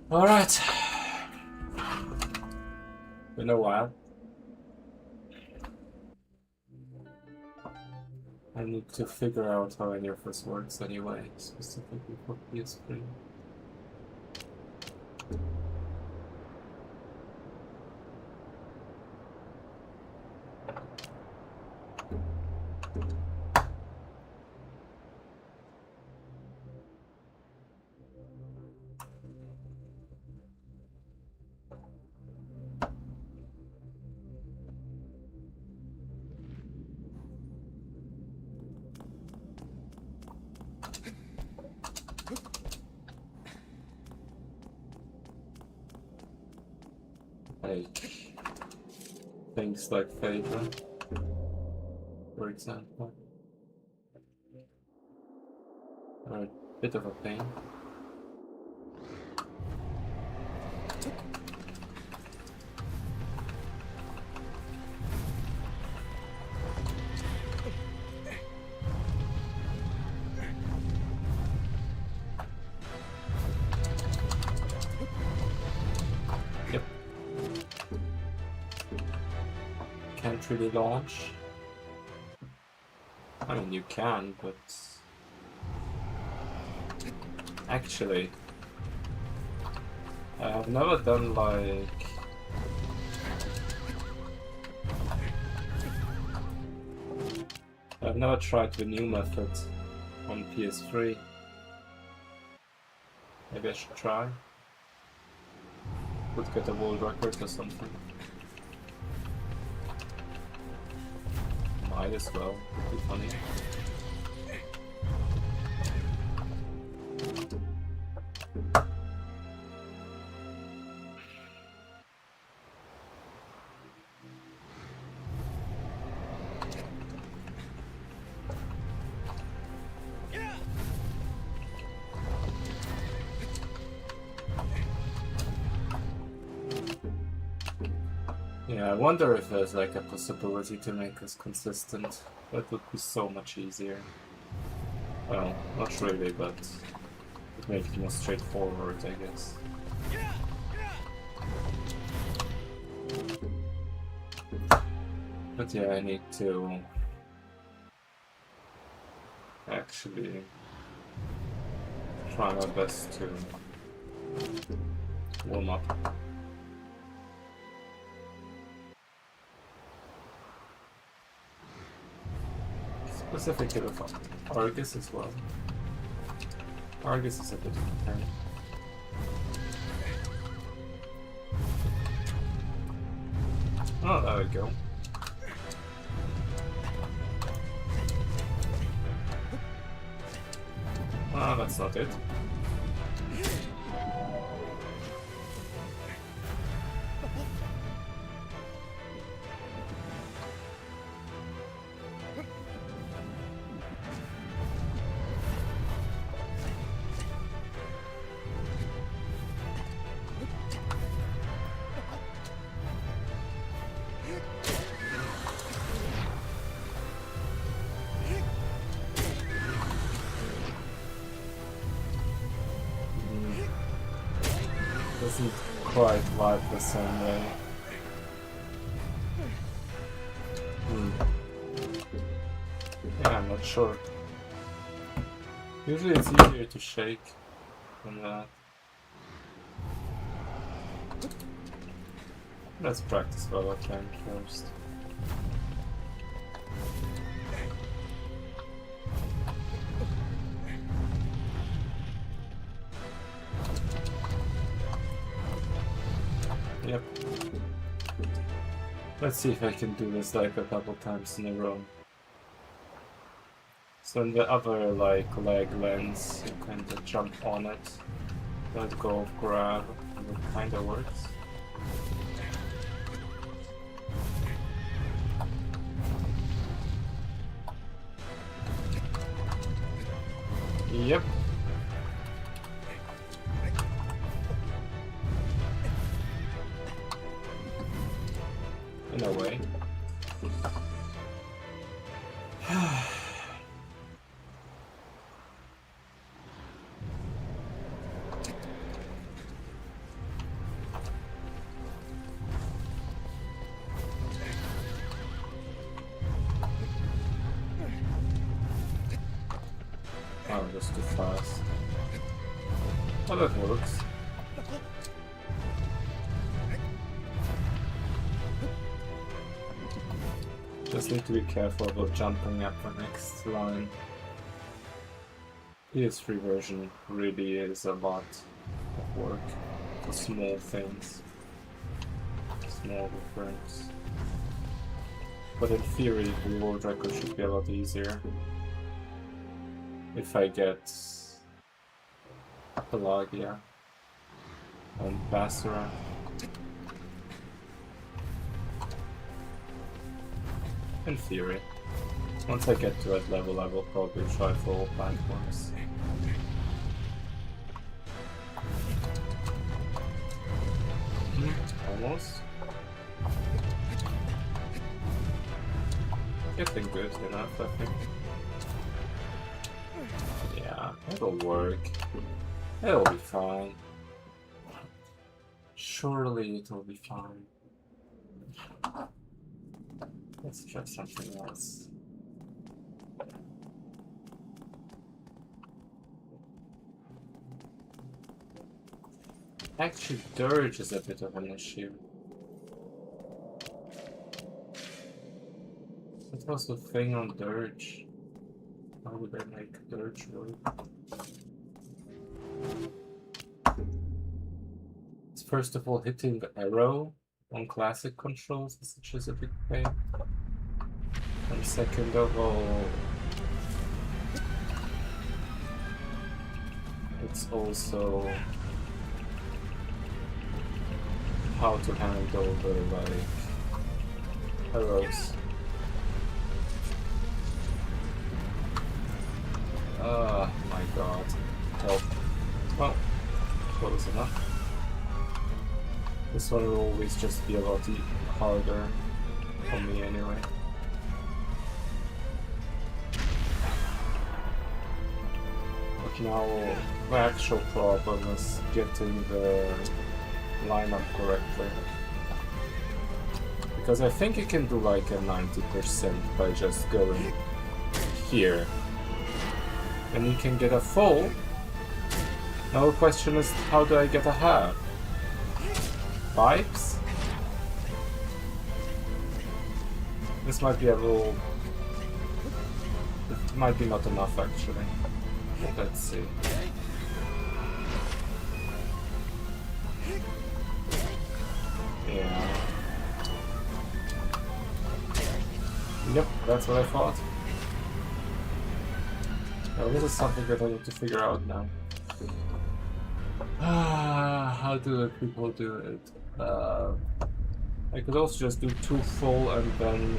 Alright. Been a while. I need to figure out how any of this works anyway, specifically for PS3. Like things like Phaedra, for example, are a bit of a pain. Yep. Can't really launch. I mean, you can, but actually, I have never done like I've never tried the new method on PS3. Maybe I should try. Would get a world record or something. Might as well. Would be funny. Yeah, I wonder if there's like a possibility to make this consistent. That would be so much easier. Well, not really, but it would make it more straightforward, I guess. But yeah, I need to actually try my best to warm up. Specifically with Argus as well. Argus is a bit of a pain. Oh, there we go. Ah, that's not it. Doesn't quite vibe the same way. Yeah, I'm not sure. Usually it's easier to shake than that. Let's practice while I can first. Yep. Let's see if I can do this like a couple times in a row. So in the other like leg lens, you kind of jump on it, let go of grab, and it kind of works. Yep. In a way. Oh, that's too fast. Oh, that works. Just need to be careful about jumping up the next line. PS3 version really is a lot of work for small things, small difference. But in theory, the world record should be a lot easier if I get Pelagia and Basura. In theory. Once I get to that level, I will probably try for all platforms. Almost. Getting good enough, I think. Yeah, it'll work. It'll be fine. Surely it'll be fine. Let's try something else. Actually, Dirge is a bit of an issue. What was the thing on Dirge? How would I make Dirge work? It's first of all hitting the arrow on classic controls, which is a big pain. And second of all, it's also how to handle the arrows. Oh my god. Help. Well, close enough. This one will always just be a lot harder for me anyway. But now the actual problem is getting the lineup correctly. Because I think you can do like a 90% by just going here. And you can get a full. Now the question is, how do I get a half? Pipes? This might be a little... It might be not enough actually. Let's see. Yeah. Yep, that's what I thought. Now this is something that I need to figure out now. How do the people do it? I could also just do 2 full and then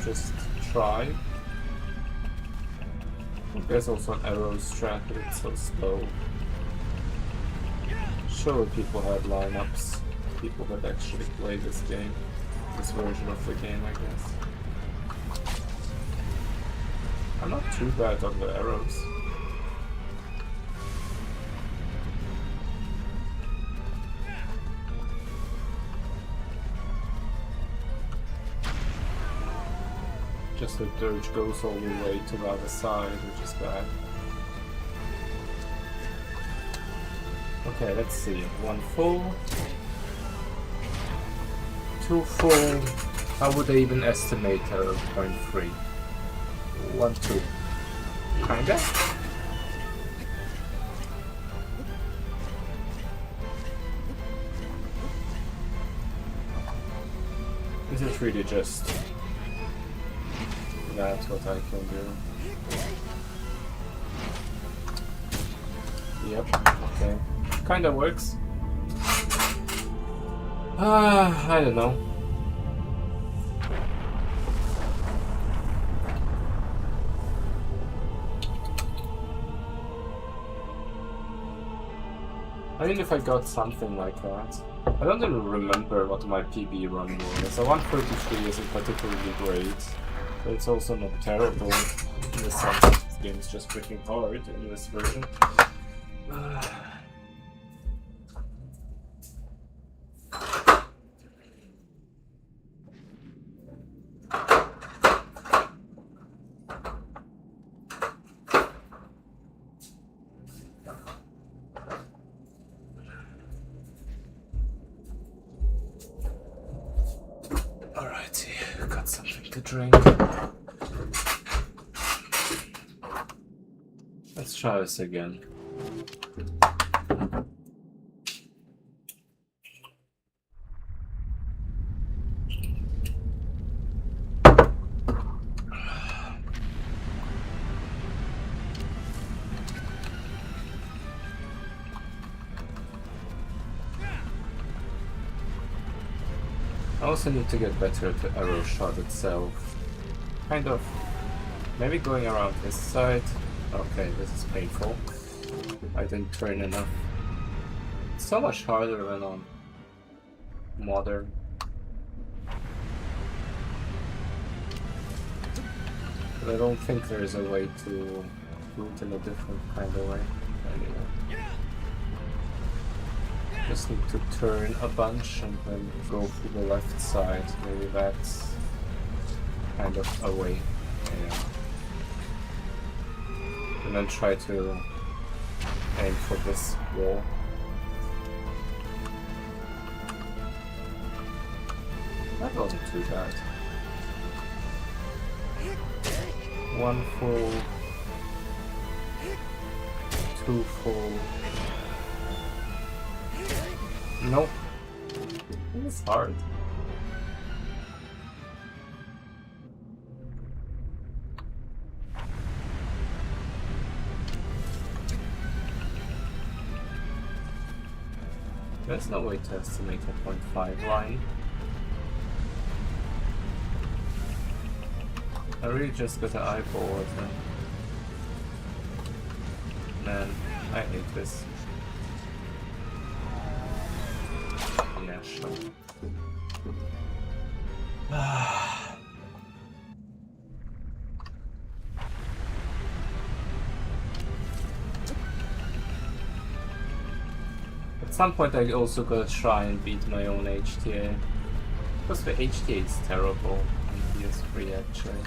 just try. There's also an arrow strat, but it's so slow. Sure, people have lineups. People that actually play this game. This version of the game, I guess. I'm not too bad on the arrows. Just the Dirge goes all the way to the other side, which is bad. Okay, let's see. 1 full. 2 full. How would I even estimate a 0.3? 1, 2. Kinda? This is really just... That's what I can do. Yep, okay. Kinda works. I don't know. I mean, if I got something like that. I don't even remember what my PB run was. A 133 isn't particularly great. But it's also not terrible in the sense that this game is just freaking hard in this version. take a drink. Let's try this again. I also need to get better at the arrow shot itself. Kind of. Maybe going around this side. Okay, this is painful. I didn't turn enough. It's so much harder than on modern. But I don't think there is a way to do it in a different kind of way. Anyway. Just need to turn a bunch and then go through the left side. Maybe that's kind of a way. Yeah. And then try to aim for this wall. That wasn't too bad. One full, two full. Nope. It's hard. There's no way to estimate a 0.5 line. I really just got an eyeball at them. Man, I hate this. Yeah, sure. At some point I also gotta try and beat my own HTA. Because the HTA is terrible on PS3 actually.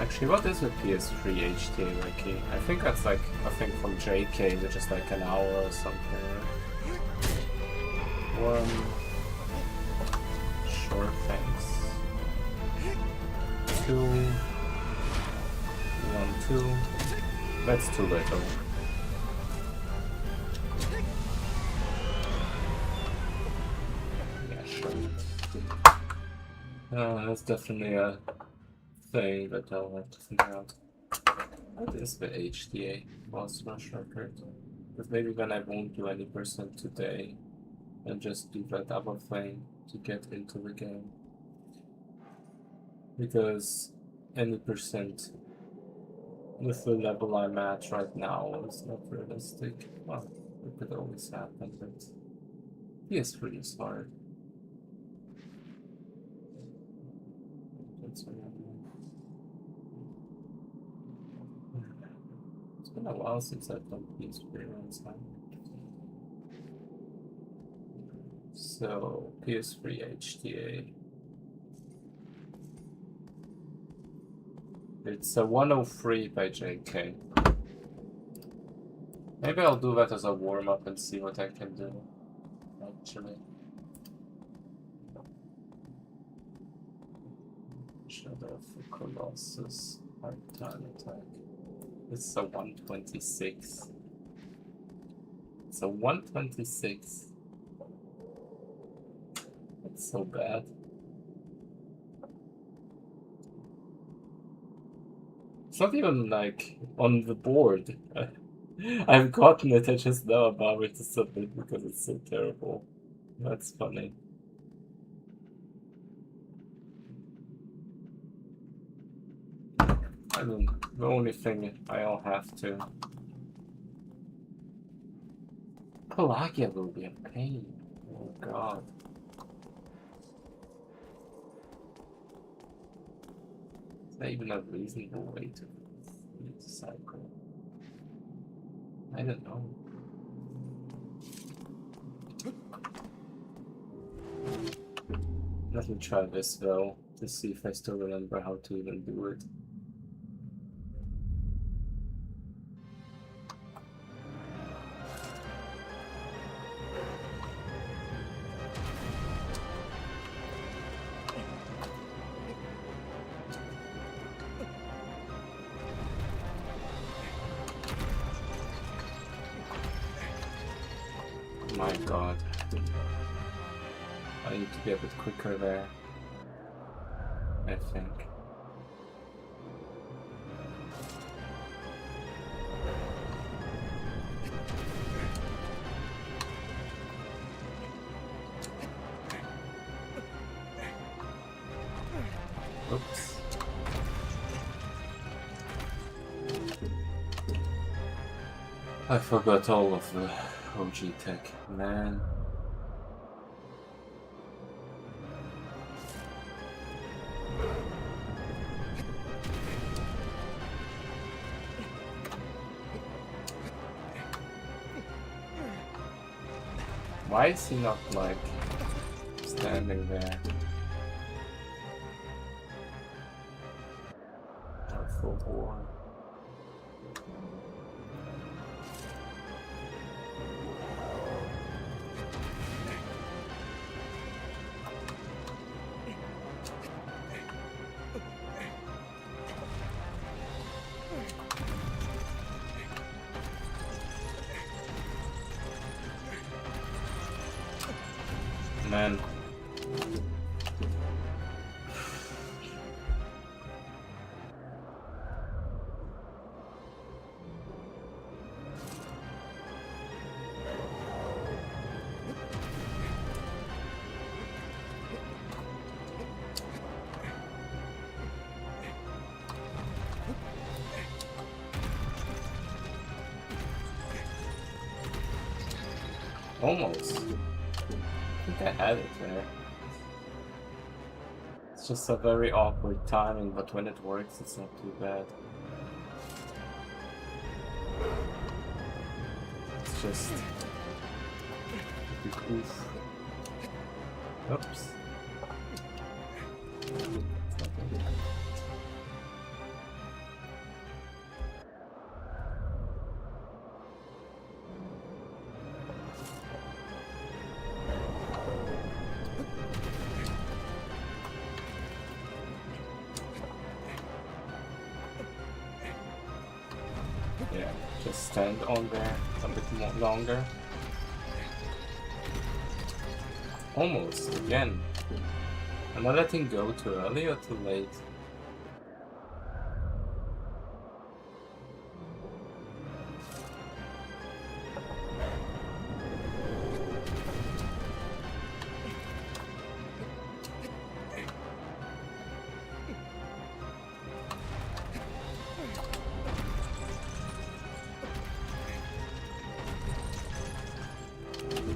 Actually, what is a PS3 HTA, Ricky? I think that's like a thing from JK, which is like an hour or something. Sure, thanks. 2, 1, 2. That's too little. Yeah, sure. That's definitely a thing that I'll have to figure out. What is the HTA boss rush record? Because maybe then I won't do any percent today and just do that other thing to get into the game. Because any percent with the level I'm at right now is not realistic. Well, it could always happen, but PS3 is hard. That's what I mean. It's been a while since I've done PS3 runs now. So, PS3 HTA. It's a 103 by JK. Maybe I'll do that as a warm-up and see what I can do, actually. Shadow of the Colossus, hard time attack. It's a 126. It's a 126. That's so bad. It's not even like on the board. I've gotten it, I just know about it to submit because it's so terrible. That's funny. I mean, the only thing I'll have to... Pelagia will be a pain. Oh god. Is there even a reasonable way to cycle? I don't know. Let me try this though, to see if I still remember how to even do it. My god. I need to be a bit quicker there, I think. Oops. I forgot all of the OG tech, man. Why is he not like standing there? Full war. Man. Almost. I think I had it there. It's just a very awkward timing, but when it works, it's not too bad. It's just... Oof. Oops. Yeah, just stand on there a bit more longer. Almost, again. Am I letting go too early or too late?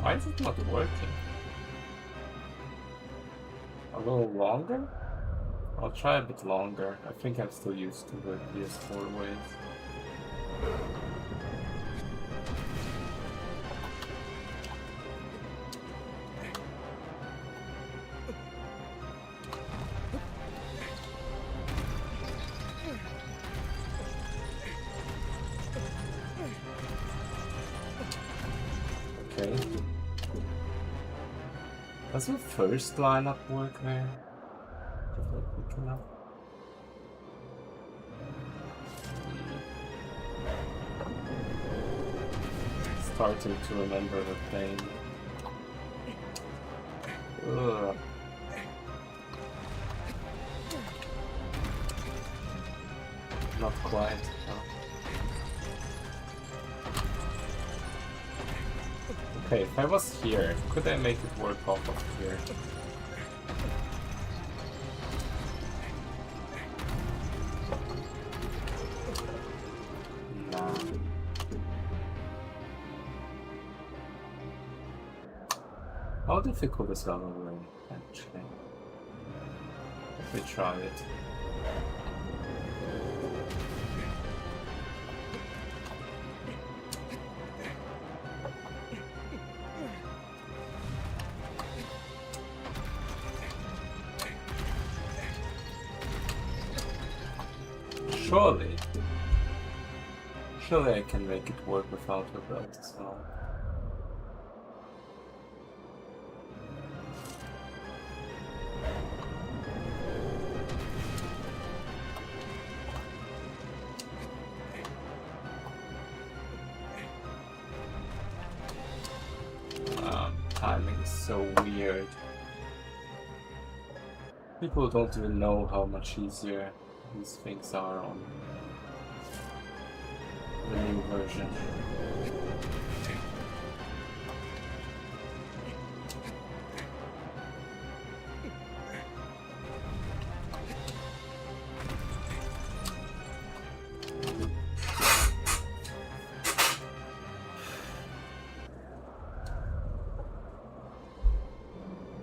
Why is it not working? A little longer? I'll try a bit longer. I think I'm still used to the PS4 ways. Okay. Does the first lineup work there? Quick enough. Starting to remember the pain. Ugh. Not quite. No. Okay, if I was here, could I make it work off of here? Nah. How difficult is that ring, actually? Let me try it. surely I can make it work without her belt as well. Timing is so weird. People don't even know how much easier these things are on the new version.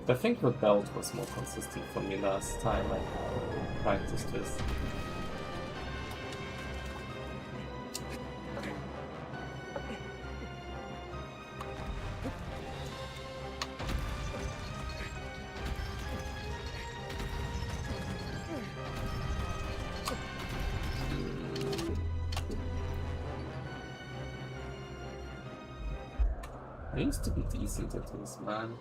I think the belt was more consistent for me last time I practiced this. I used to be decent at this, man.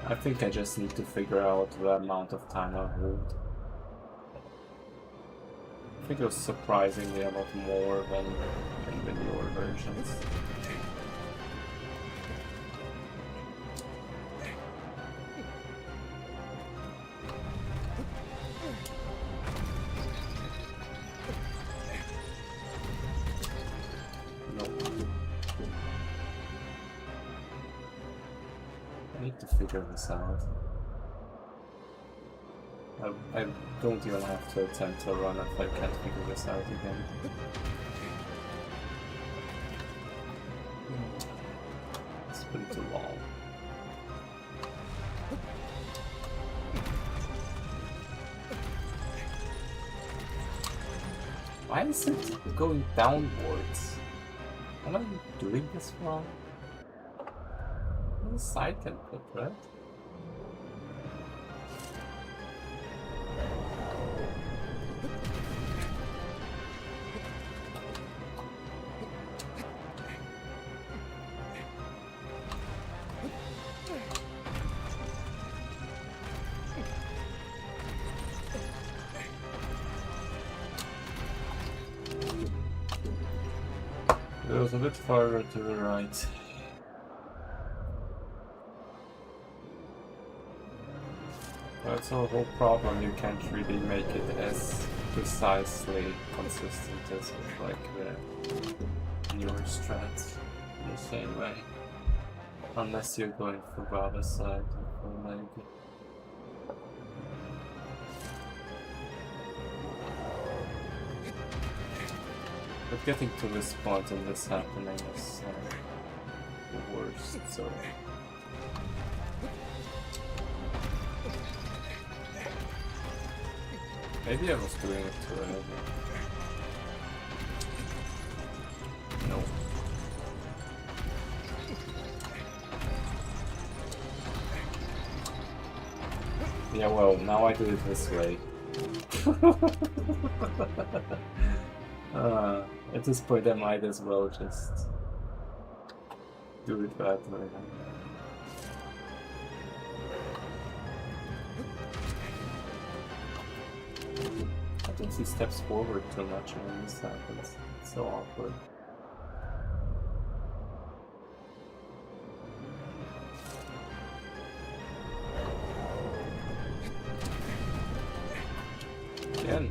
I think I just need to figure out the amount of time I hold. I think it was surprisingly a lot more than in the newer versions. I need to figure this out. I don't even have to attempt to run if I can't figure this out again. It's been too long. Why is it going downwards? Am I doing this wrong? The side can put, right? It was a bit farther to the right. That's a whole problem, you can't really make it as precisely consistent as with like the newer strats in the same way. Unless you're going for the other side of the leg. But getting to this point and this happening is the worst, so... Maybe I was doing it too early. No. Yeah, well, now I do it this way. At this point I might as well just do it that way. I think he steps forward too much when this happens. It's so awkward. Again.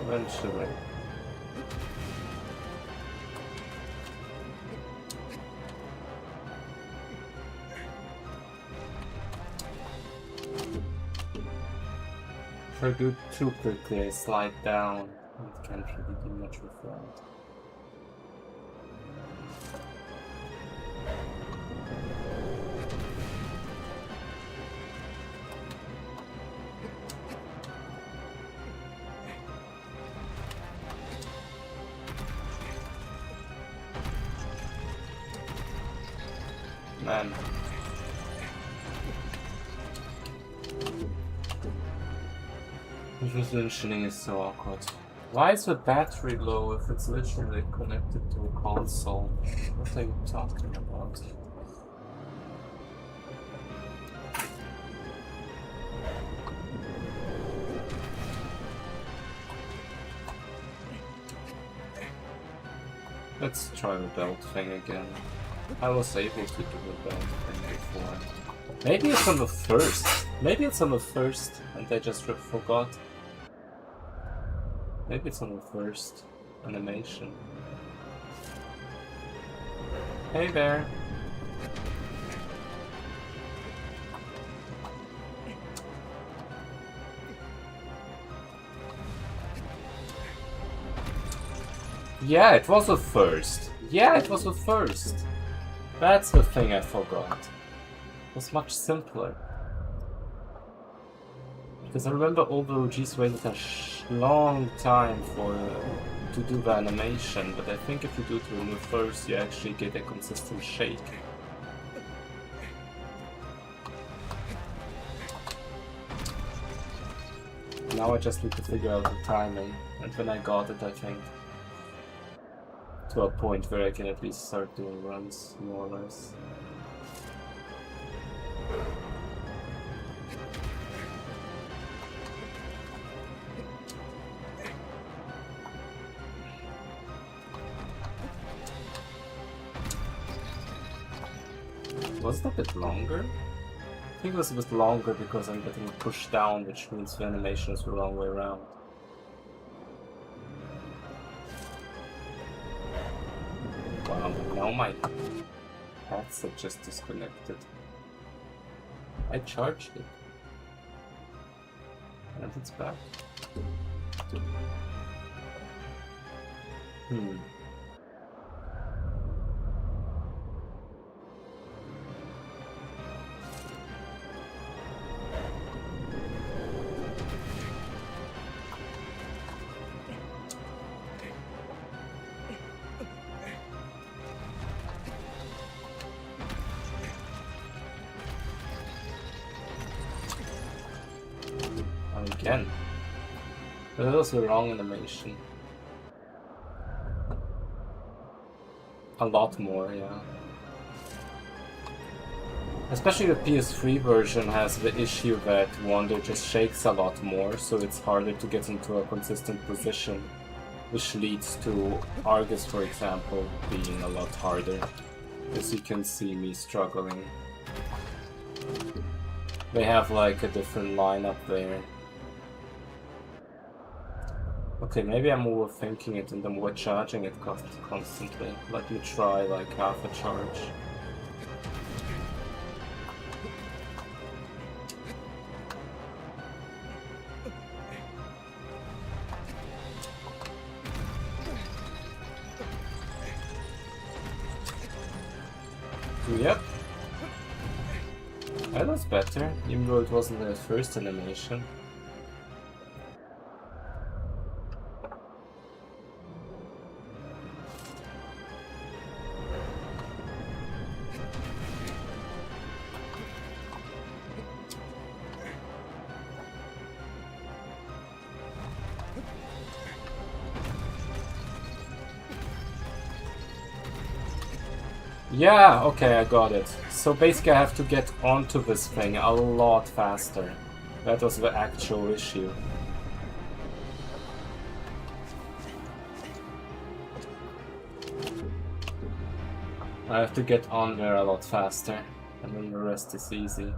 Eventually. If I do too quickly, I slide down. It can't really do much with that. Man. Positioning is so awkward. Why is the battery low if it's literally connected to a console? What are you talking about? Let's try the belt thing again. I was able to do the belt thing before. Maybe it's on the first. Maybe it's on the first and I just forgot. Maybe it's on the first animation. Hey there. Yeah, it was the first. Yeah, it was the first. That's the thing I forgot. It was much simpler. Because I remember all the OGs waited a long time to do the animation, but I think if you do it in the first, you actually get a consistent shake. Now I just need to figure out the timing, and when I got it, I think to a point where I can at least start doing runs, more or less. Was it a bit longer? I think it was a bit longer because I'm getting pushed down, which means the animation is the wrong way around. Wow, now my headset just disconnected. I charged it. And it's back. Again. That was the wrong animation. A lot more, yeah. Especially the PS3 version has the issue that Wonder just shakes a lot more, so it's harder to get into a consistent position, which leads to Argus, for example, being a lot harder. As you can see me struggling. They have like a different lineup there. Okay, maybe I'm overthinking it and I'm overcharging it constantly. Let me try like half a charge. Yep. That was better, even though it wasn't the first animation. Yeah, okay, I got it. So basically I have to get onto this thing a lot faster. That was the actual issue. I have to get on there a lot faster, and then the rest is easy.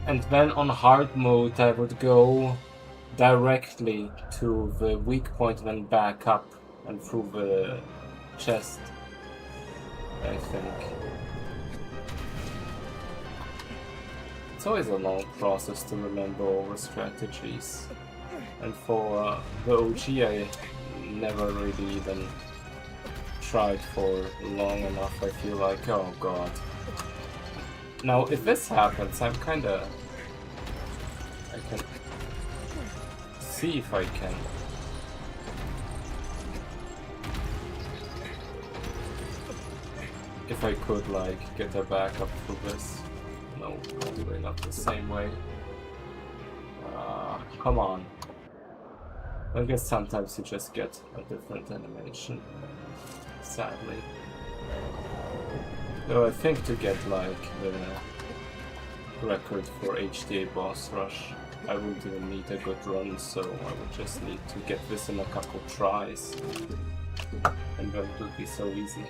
And then on hard mode I would go directly to the weak point, then back up and through the chest, I think. It's always a long process to remember all the strategies. And for the OG I never really even tried for long enough, I feel like. Oh god. Now if this happens, I'm kinda... I can see if I can. If I could like get a backup for this. No, probably not the same way. Come on. I guess sometimes you just get a different animation, sadly. Though I think to get like the record for HDA boss rush, I wouldn't even need a good run, so I would just need to get this in a couple tries. And then it would be so easy.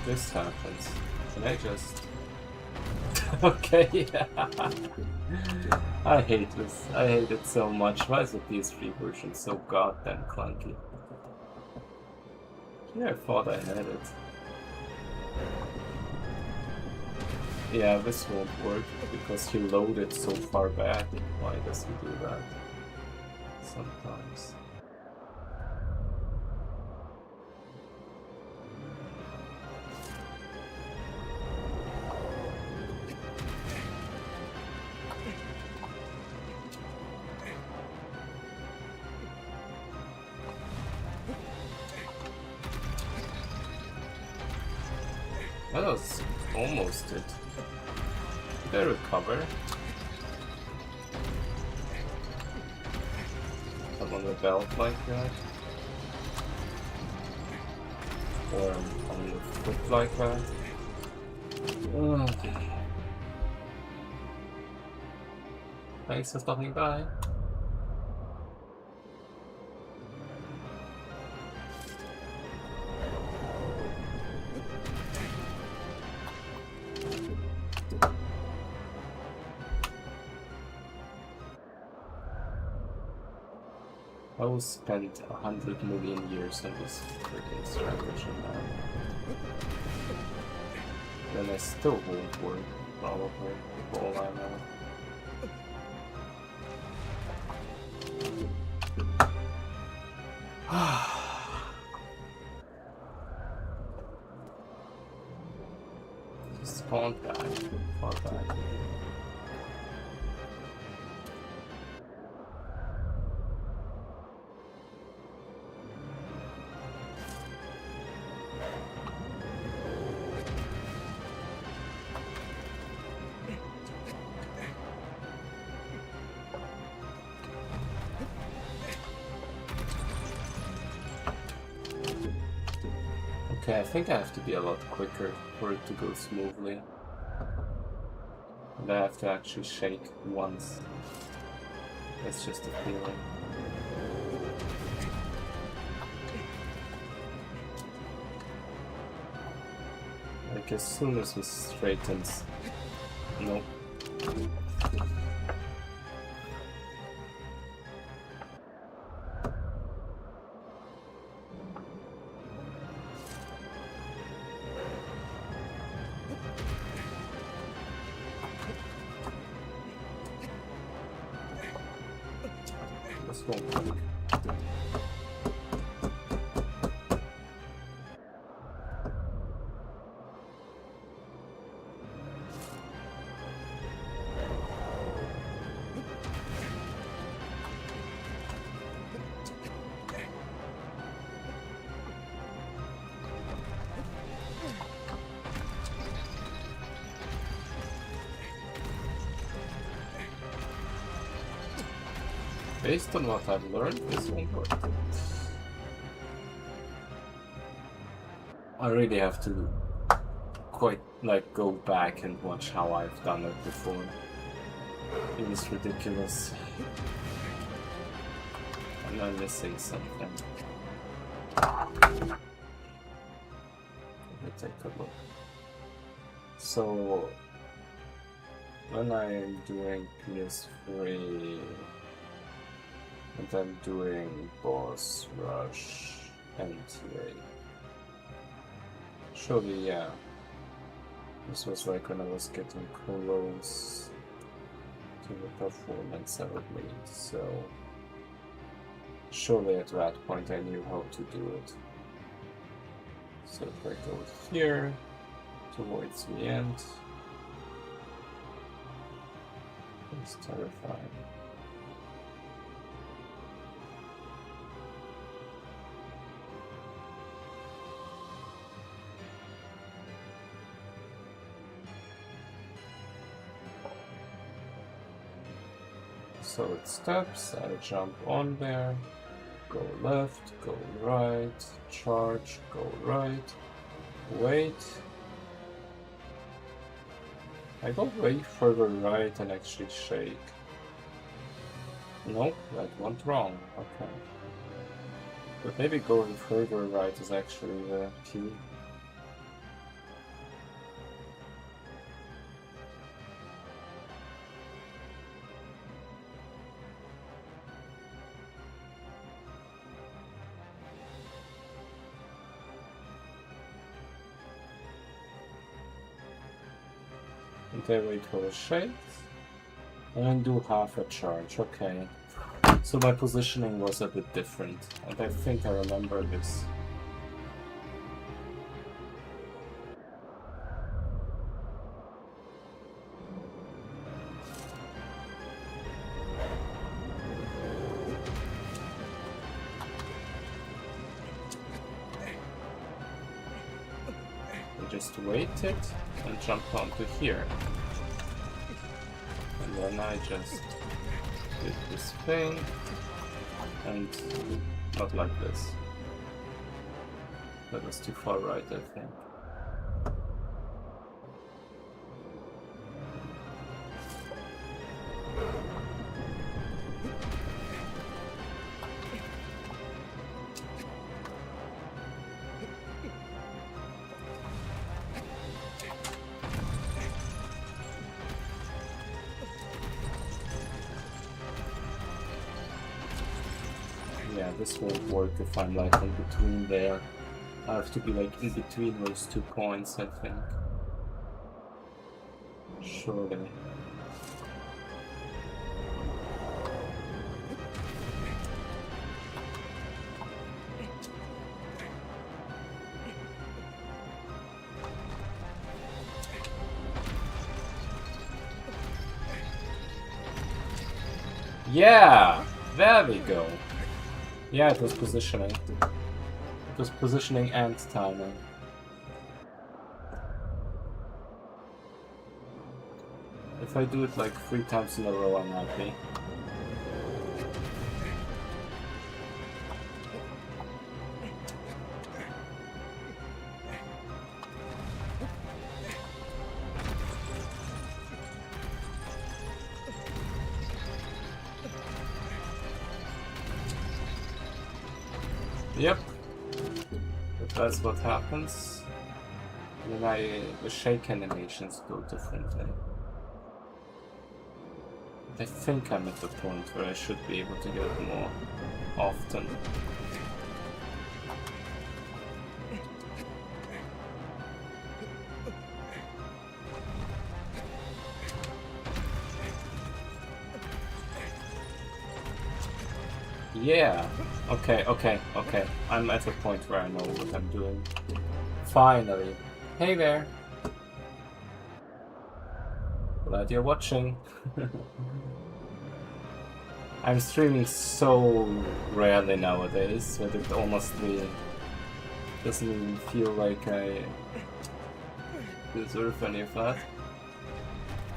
This happens. Can I just... Okay, I hate this. I hate it so much. Why is the PS3 version so goddamn clunky? Yeah, I thought I had it. Yeah, this won't work because he loaded so far back. Why does he do that? Sometimes. That was almost it. Did I recover? I'm on a belt like that? Or on the foot like that? Thanks for stopping by. I will spend 100 million years on this freaking strategy now. Then I still won't work, probably, for all I know. Spawn back, far back. Okay, I think I have to be a lot quicker for it to go smoothly. And I have to actually shake once. That's just a feeling. Like as soon as it straightens. Nope. based on what I've learned, this won't work. I really have to quite like go back and watch how I've done it before. It was ridiculous. And I'm missing something. Let me take a look. So when I am doing PS3 and I'm doing boss rush NTA. Surely, yeah. This was like when I was getting close to the performance I would need, so surely at that point I knew how to do it. So if I go here towards the end, it's terrifying. So it steps, I jump on there, go left, go right, charge, go right, wait. I go way further right and actually shake. Nope, that went wrong, okay. But maybe going further right is actually the key. I wait for the shake, and then do half a charge, okay. So my positioning was a bit different, and I think I remember this. I just waited and jumped onto here. And then I just did this thing, and not like this. That was too far right, I think. Yeah, this won't work if I'm like in between there. I have to be like in between those 2 points, I think. Surely. Yeah! There we go. Yeah, it was positioning. It was positioning and timing. If I do it like 3 times in a row, I'm happy. Yep, if that's what happens, then the shake animations go differently. I think I'm at the point where I should be able to get it more often. Yeah, okay. I'm at a point where I know what I'm doing. Finally. Hey there. Glad you're watching. I'm streaming so rarely nowadays that it almost doesn't even feel like I deserve any of that.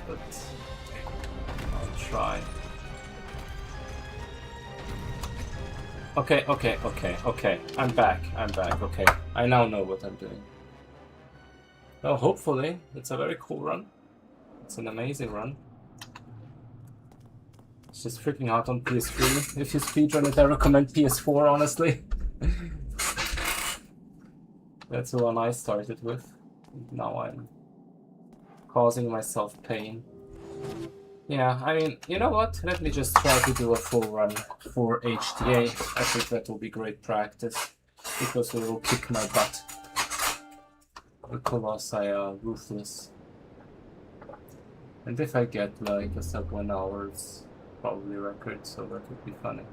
But I'll try. Okay. I'm back, okay. I now know what I'm doing. Well, hopefully, it's a very cool run. It's an amazing run. It's just freaking out on PS3. If you speedrun it, I recommend PS4, honestly. That's the one I started with. Now I'm causing myself pain. Yeah, I mean, you know what? Let me just try to do a full run for HTA. I think that will be great practice, because it will kick my butt. The Colossi are ruthless. And if I get like a sub 1 hours, probably record, so that would be funny.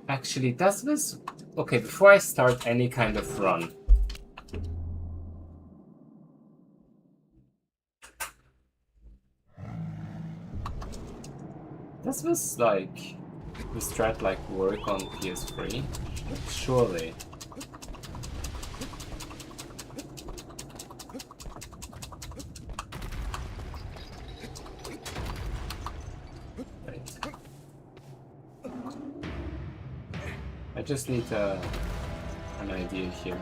Actually, does this... Okay, before I start any kind of run... Does this, like... This strat, like, work on PS3? Surely. I just need an idea here.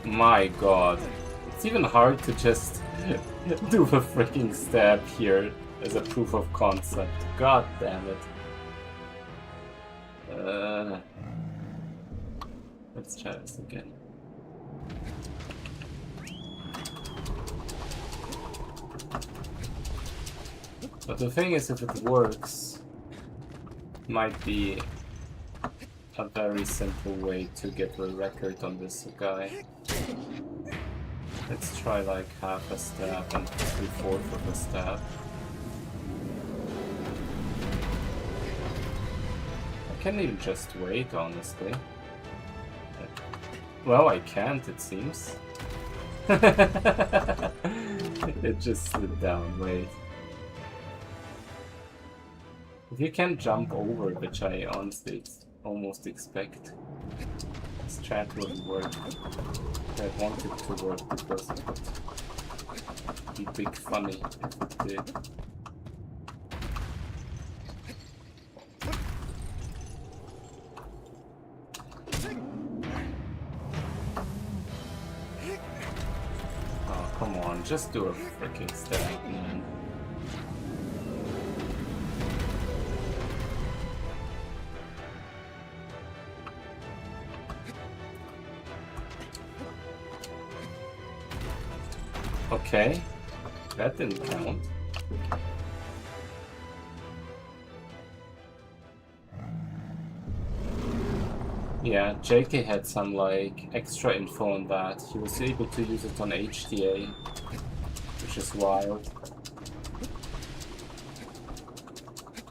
My god. It's even hard to just do a freaking stab here as a proof of concept. God damn it. Let's try this again. But the thing is, if it works, it might be a very simple way to get a record on this guy. Let's try like half a stab and 3/4 of a stab. I can even just wait, honestly. Well, I can't, it seems. It just slid down, wait. If you can jump over, which I honestly almost expect, this strat wouldn't work. I want it to work because it would be big funny if it did. Oh, come on, just do a freaking stab, man. Okay, that didn't count. Yeah, JK had some like extra info on that. He was able to use it on HTA, which is wild.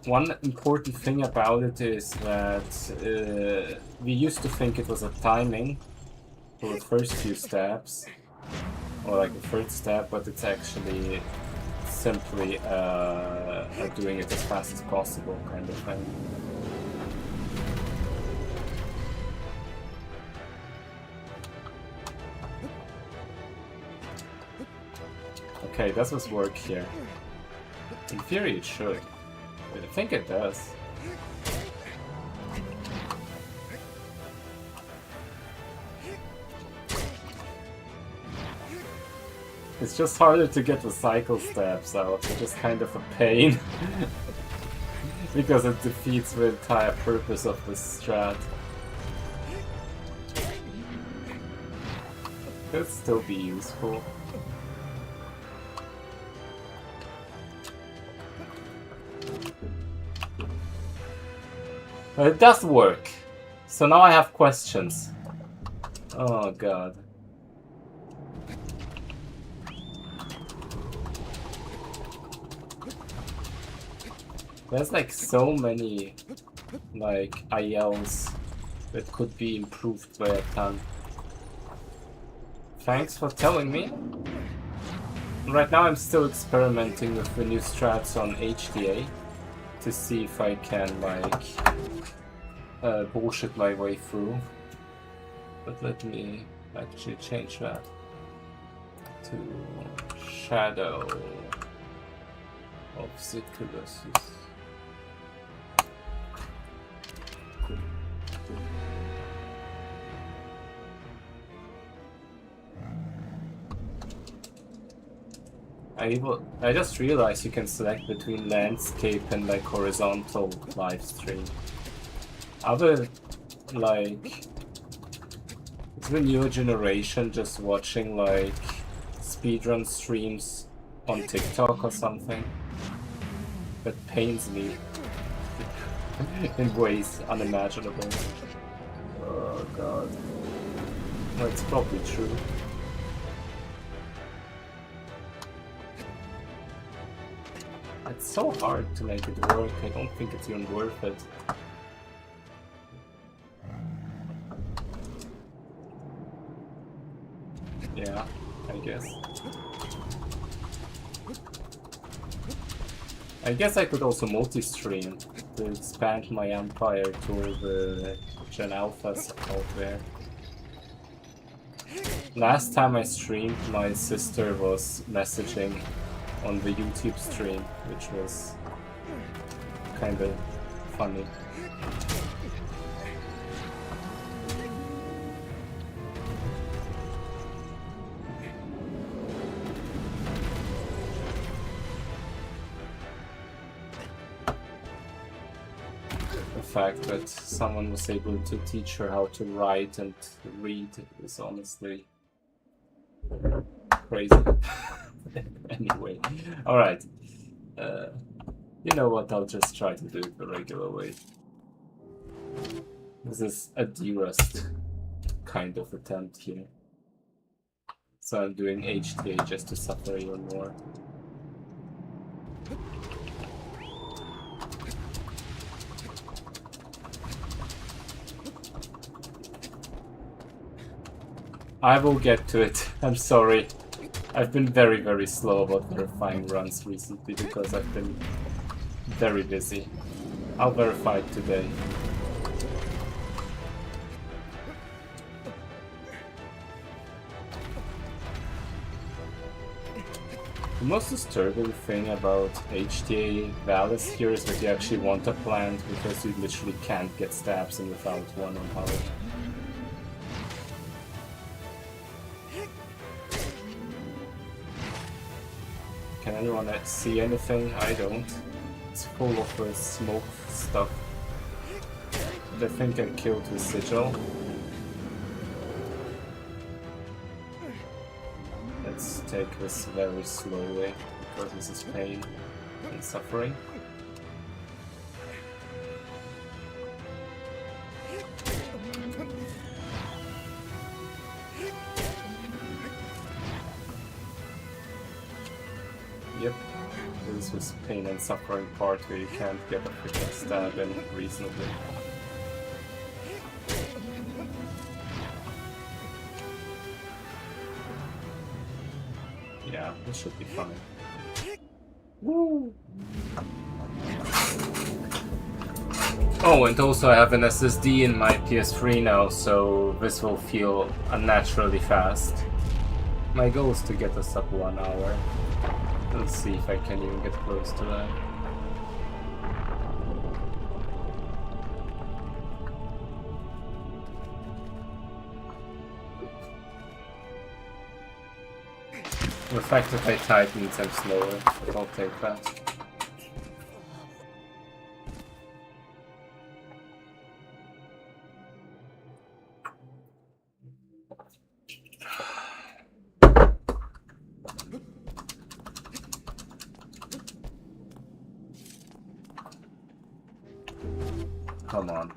One important thing about it is that we used to think it was a timing for the first few stabs, or like the third stab, but it's actually simply doing it as fast as possible kind of thing. Okay, does this work here? In theory it should. I think it does. It's just harder to get the cycle stabs out, which is kind of a pain. Because it defeats the entire purpose of this strat. Could still be useful. But it does work. So now I have questions. Oh god. There's like so many like ILs that could be improved by a ton. Thanks for telling me. Right now I'm still experimenting with the new strats on HTA to see if I can like bullshit my way through. But let me actually change that to Shadow of the Colossus. I just realized you can select between landscape and like horizontal live stream. Other like it's the newer generation just watching like speedrun streams on TikTok or something. That pains me in ways unimaginable. Oh god. Well, it's probably true. It's so hard to make it work, I don't think it's even worth it. Yeah, I guess. I guess I could also multi-stream to expand my empire to the Gen Alphas out there. Last time I streamed, my sister was messaging on the YouTube stream, which was kind of funny. The fact that someone was able to teach her how to write and read is honestly crazy. Anyway, alright. You know what, I'll just try to do it the regular way. This is a de-rust kind of attempt here. So I'm doing HTA just to suffer even more. I will get to it, I'm sorry. I've been very, very slow about verifying runs recently because I've been very busy. I'll verify it today. The most disturbing thing about HTA Valis here is that you actually want a plant because you literally can't get stabs in without one on power. Can anyone see anything? I don't. It's full of smoke stuff. I think I killed the sigil. Let's take this very slowly, because this is pain and suffering. Yep, this is pain and suffering part where you can't get a freaking stab in reasonably. Yeah, this should be fine. Woo! Oh, and also I have an SSD in my PS3 now, so this will feel unnaturally fast. My goal is to get us up 1 hour. Let's see if I can even get close to that. The fact that I type means I'm slower, but I'll take that. Come on.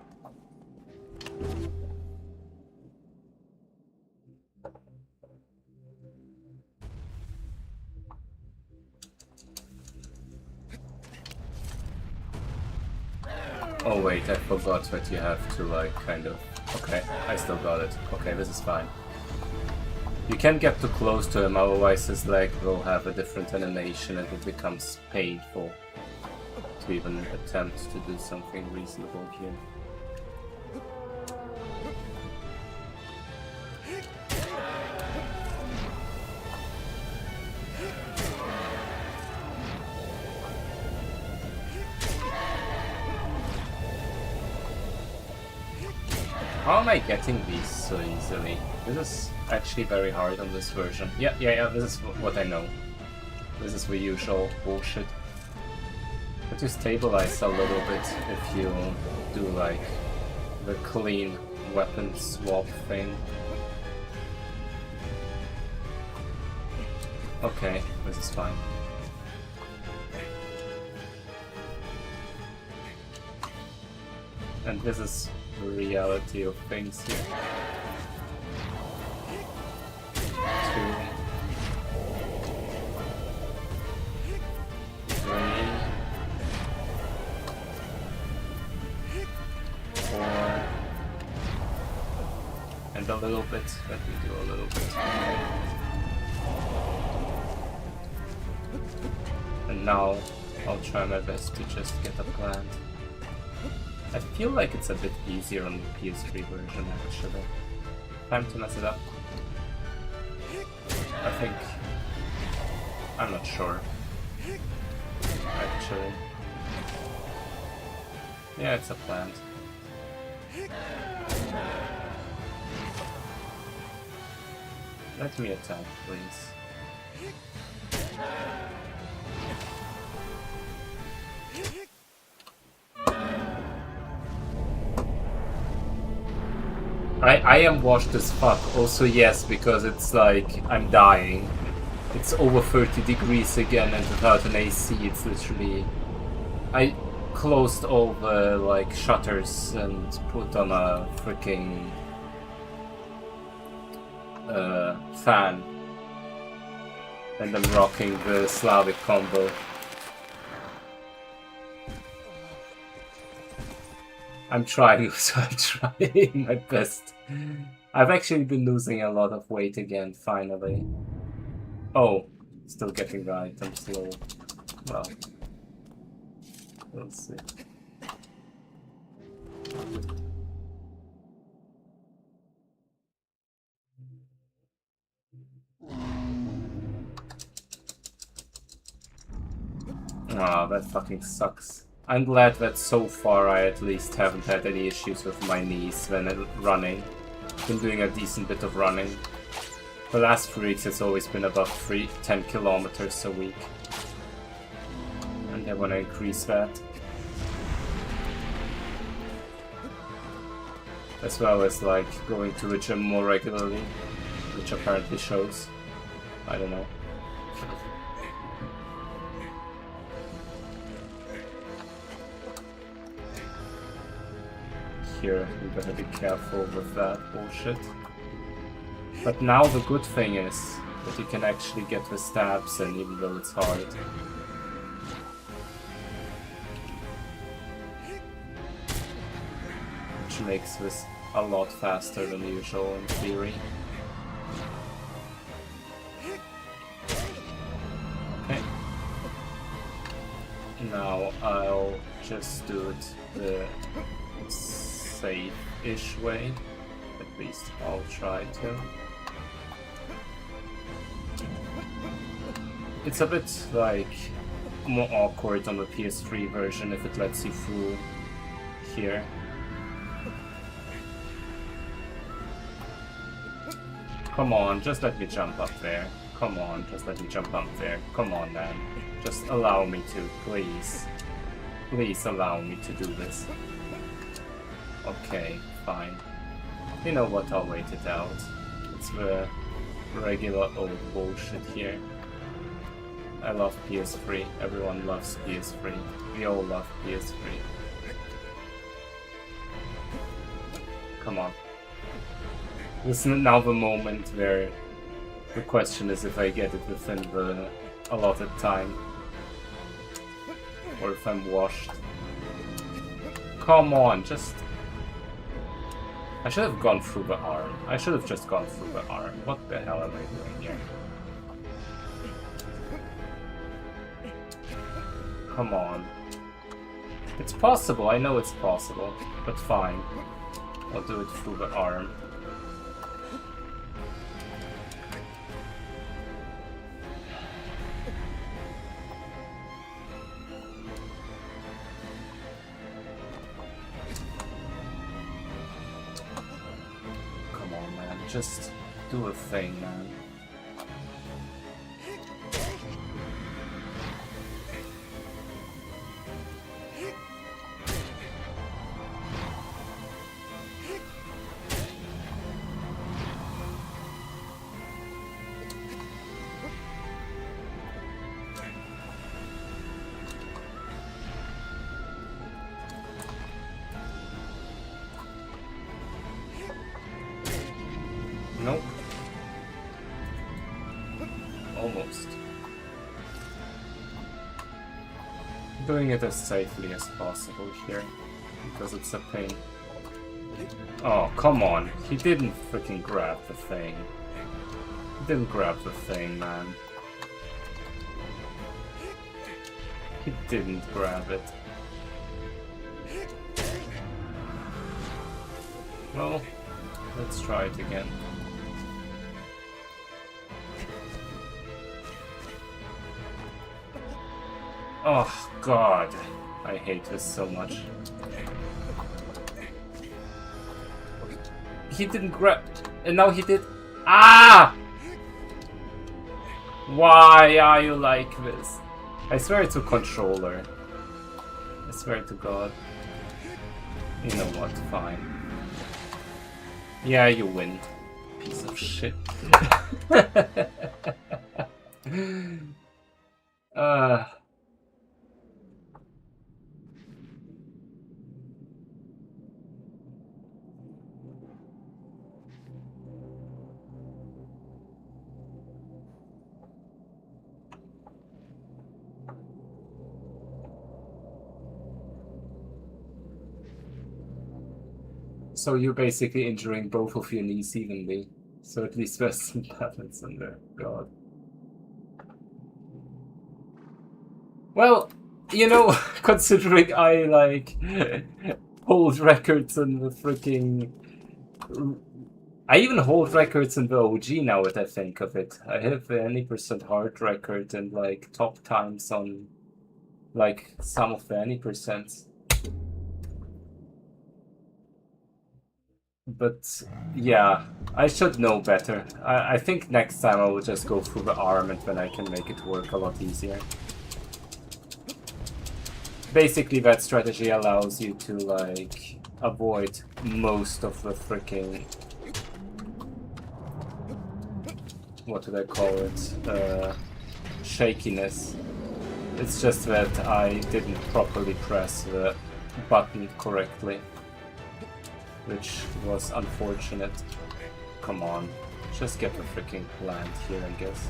Oh wait, I forgot that you have to like kind of... Okay, I still got it. Okay, this is fine. You can't get too close to him, otherwise his leg will have a different animation and it becomes painful to even attempt to do something reasonable here. How am I getting these so easily? This is actually very hard on this version. Yeah, this is what I know. This is the usual bullshit. But you stabilize a little bit if you do like the clean weapon swap thing. Okay, this is fine. And this is the reality of things here. 2, 3, 4, and a little bit. Let me do a little bit. And now I'll try my best to just get a plant. I feel like it's a bit easier on the PS3 version, actually. Time to mess it up. I think... I'm not sure. Actually. Yeah, it's a plant. Let me attack, please. I am washed as fuck. Also, yes, because it's like I'm dying. It's over 30 degrees again, and without an AC, it's literally... I closed all the like shutters and put on a freaking fan, and I'm rocking the Slavic combo. I'm trying, so I'm trying my best. I've actually been losing a lot of weight again, finally. Oh, still getting the item slow. Well, we'll see. Ah, that fucking sucks. I'm glad that so far I at least haven't had any issues with my knees when running. Been doing a decent bit of running. The last 3 weeks it's always been about 10 kilometers a week. And I want to increase that. As well as like going to the gym more regularly, which apparently shows. I don't know. Here, we better be careful with that bullshit. But now the good thing is that you can actually get the stabs in, even though it's hard. Which makes this a lot faster than usual in theory. Okay. Now I'll just do it the safe-ish way. At least I'll try to. It's a bit like more awkward on the PS3 version if it lets you through here. Come on, just let me jump up there. Come on, just let me jump up there. Come on, man. Just allow me to, please. Please allow me to do this. Okay, fine. You know what, I'll wait it out. It's the regular old bullshit here. I love PS3. Everyone loves PS3. We all love PS3. Come on. This is now the moment where the question is if I get it within the allotted time. Or if I'm washed. Come on, just... I should have gone through the arm. I should have just gone through the arm. What the hell am I doing here? Come on. It's possible, I know it's possible. But fine. I'll do it through the arm. Just do a thing, man. Nope. Almost. Doing it as safely as possible here, because it's a pain. Oh, come on. He didn't freaking grab the thing. He didn't grab the thing, man. He didn't grab it. Well, let's try it again. Oh god, I hate this so much. He didn't grab, and now he did. Ah! Why are you like this? I swear it's a controller. I swear to god. You know what, fine. Yeah, you win. Piece of shit. So you're basically injuring both of your knees evenly. So at least there's some balance in there. God. Well, you know, considering I like hold records in the freaking... I even hold records in the OG now that I think of it. I have the any % hard record and like top times on like some of the any %. But yeah, I should know better. I think next time I will just go through the arm and then I can make it work a lot easier. Basically that strategy allows you to like avoid most of the freaking... what do they call it? Shakiness. It's just that I didn't properly press the button correctly. Which was unfortunate. Come on. Just get the freaking plant here, I guess.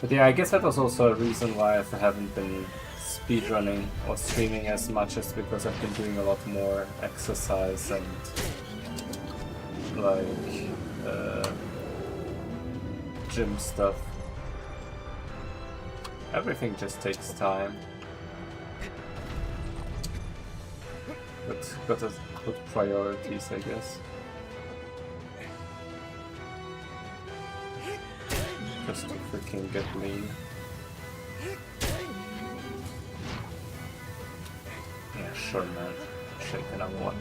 But yeah, I guess that was also a reason why I haven't been speedrunning or streaming as much, as because I've been doing a lot more exercise and like gym stuff. Everything just takes time. But gotta put priorities, I guess. Just to freaking get lean. Sure, man. Shake another one.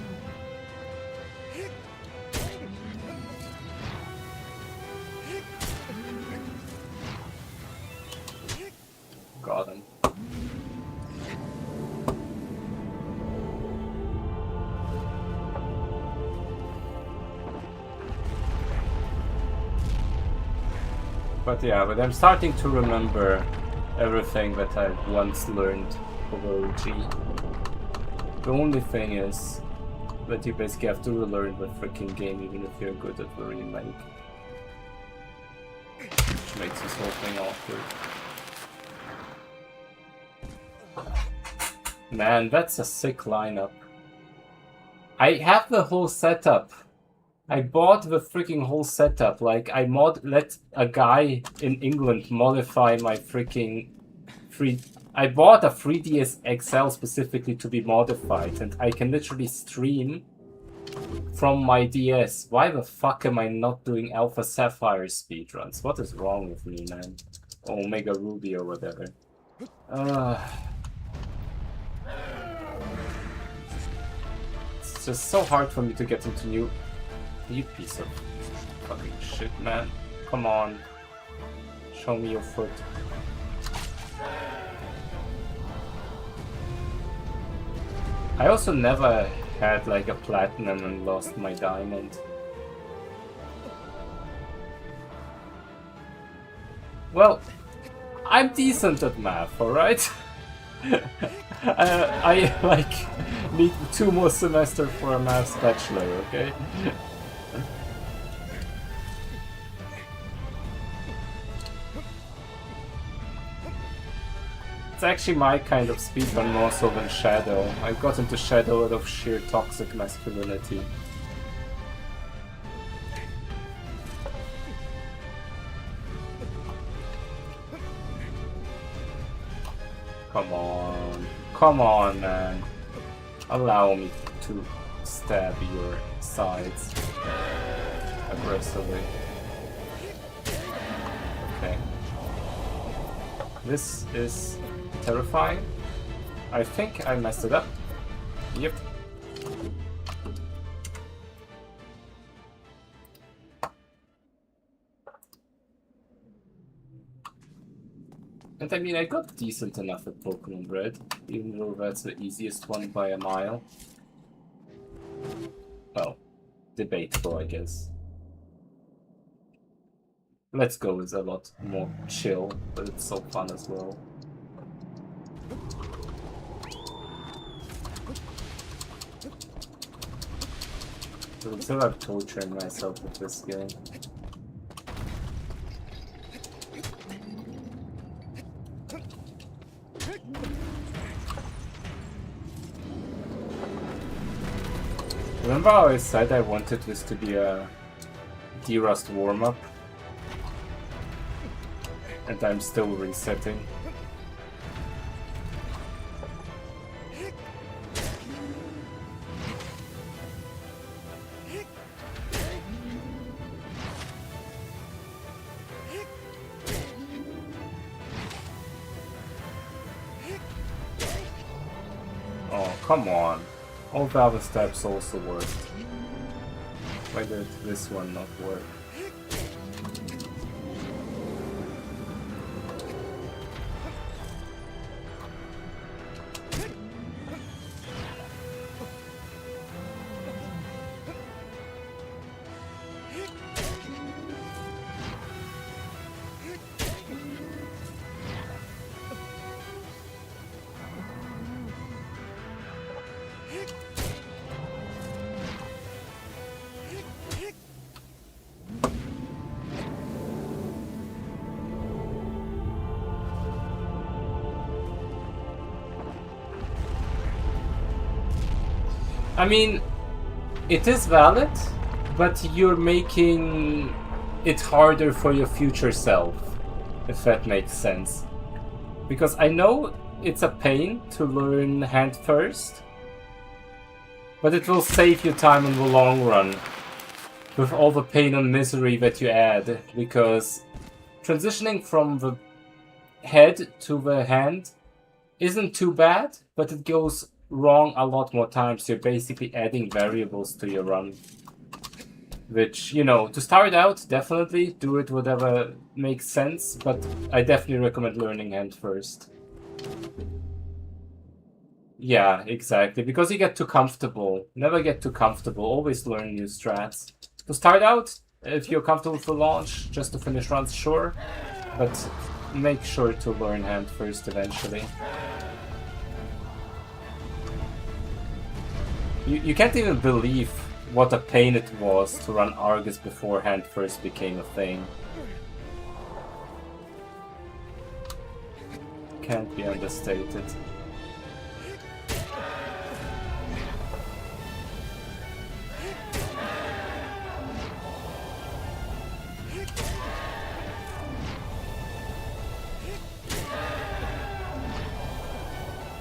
Got him. But yeah, but I'm starting to remember everything that I once learned over OG. The only thing is that you basically have to relearn the freaking game even if you're good at the remake. Which makes this whole thing awkward. Man, that's a sick lineup. I have the whole setup. I bought the freaking whole setup. Like, I let a guy in England modify my freaking I bought a 3DS XL specifically to be modified, and I can literally stream from my DS. Why the fuck am I not doing Alpha Sapphire speedruns? What is wrong with me, man? Omega Ruby or whatever. It's just so hard for me to get into new... You piece of fucking shit, man. Come on. Show me your foot. I also never had like a platinum and lost my diamond. Well, I'm decent at math, alright? I like need 2 more semesters for a maths bachelor, okay? It's actually my kind of speedrun more so than Shadow. I got into Shadow out of sheer toxic masculinity. Come on. Come on, man. Allow me to stab your sides aggressively. Okay. This is terrifying. I think I messed it up. Yep. And I mean, I got decent enough at Pokemon Red, even though that's the easiest one by a mile. Well, debatable, I guess. Let's Go is a lot more chill, but it's so fun as well. I'm still like torturing myself with this game. Remember how I said I wanted this to be a D-Rust warm-up? And I'm still resetting. Oh, come on. All the other steps also worked. Why did this one not work? I mean, it is valid, but you're making it harder for your future self, if that makes sense. Because I know it's a pain to learn hand first, but it will save you time in the long run with all the pain and misery that you add, because transitioning from the head to the hand isn't too bad, but it goes wrong a lot more times, you're basically adding variables to your run. Which, you know, to start out, definitely do it whatever makes sense, but I definitely recommend learning hand first. Yeah, exactly, because you get too comfortable. Never get too comfortable, always learn new strats. To start out, if you're comfortable for launch, just to finish runs, sure, but make sure to learn hand first eventually. You can't even believe what a pain it was to run Argus before hand first became a thing. Can't be understated.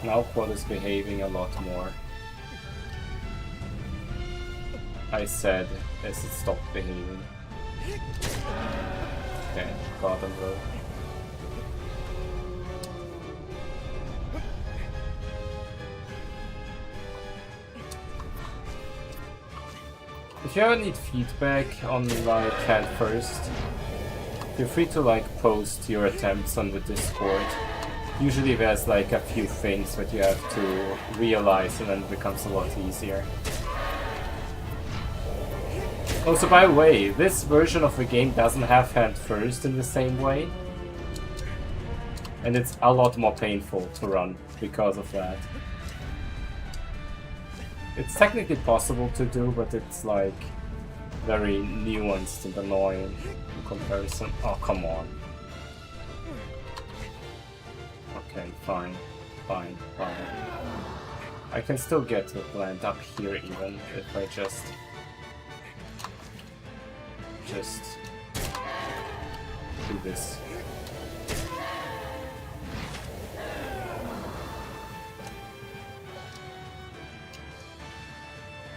Now Quad is behaving a lot more. I said as it stopped behaving. Okay, got him though. If you ever need feedback on like hand first, feel free to like post your attempts on the Discord. Usually there's like a few things that you have to realize and then it becomes a lot easier. Also, by the way, this version of the game doesn't have hand first in the same way. And it's a lot more painful to run because of that. It's technically possible to do, but it's like very nuanced and annoying in comparison. Oh, come on. Okay, fine. Fine. I can still get to land up here even if I just do this.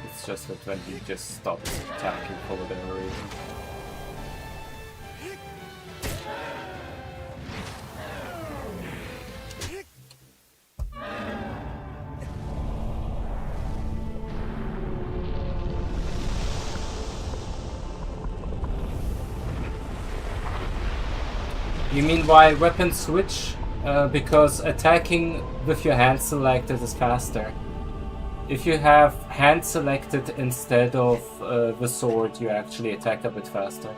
It's just that when he just stops attacking for whatever reason. You mean why weapon switch? Because attacking with your hand selected is faster. If you have hand selected instead of the sword, you actually attack a bit faster.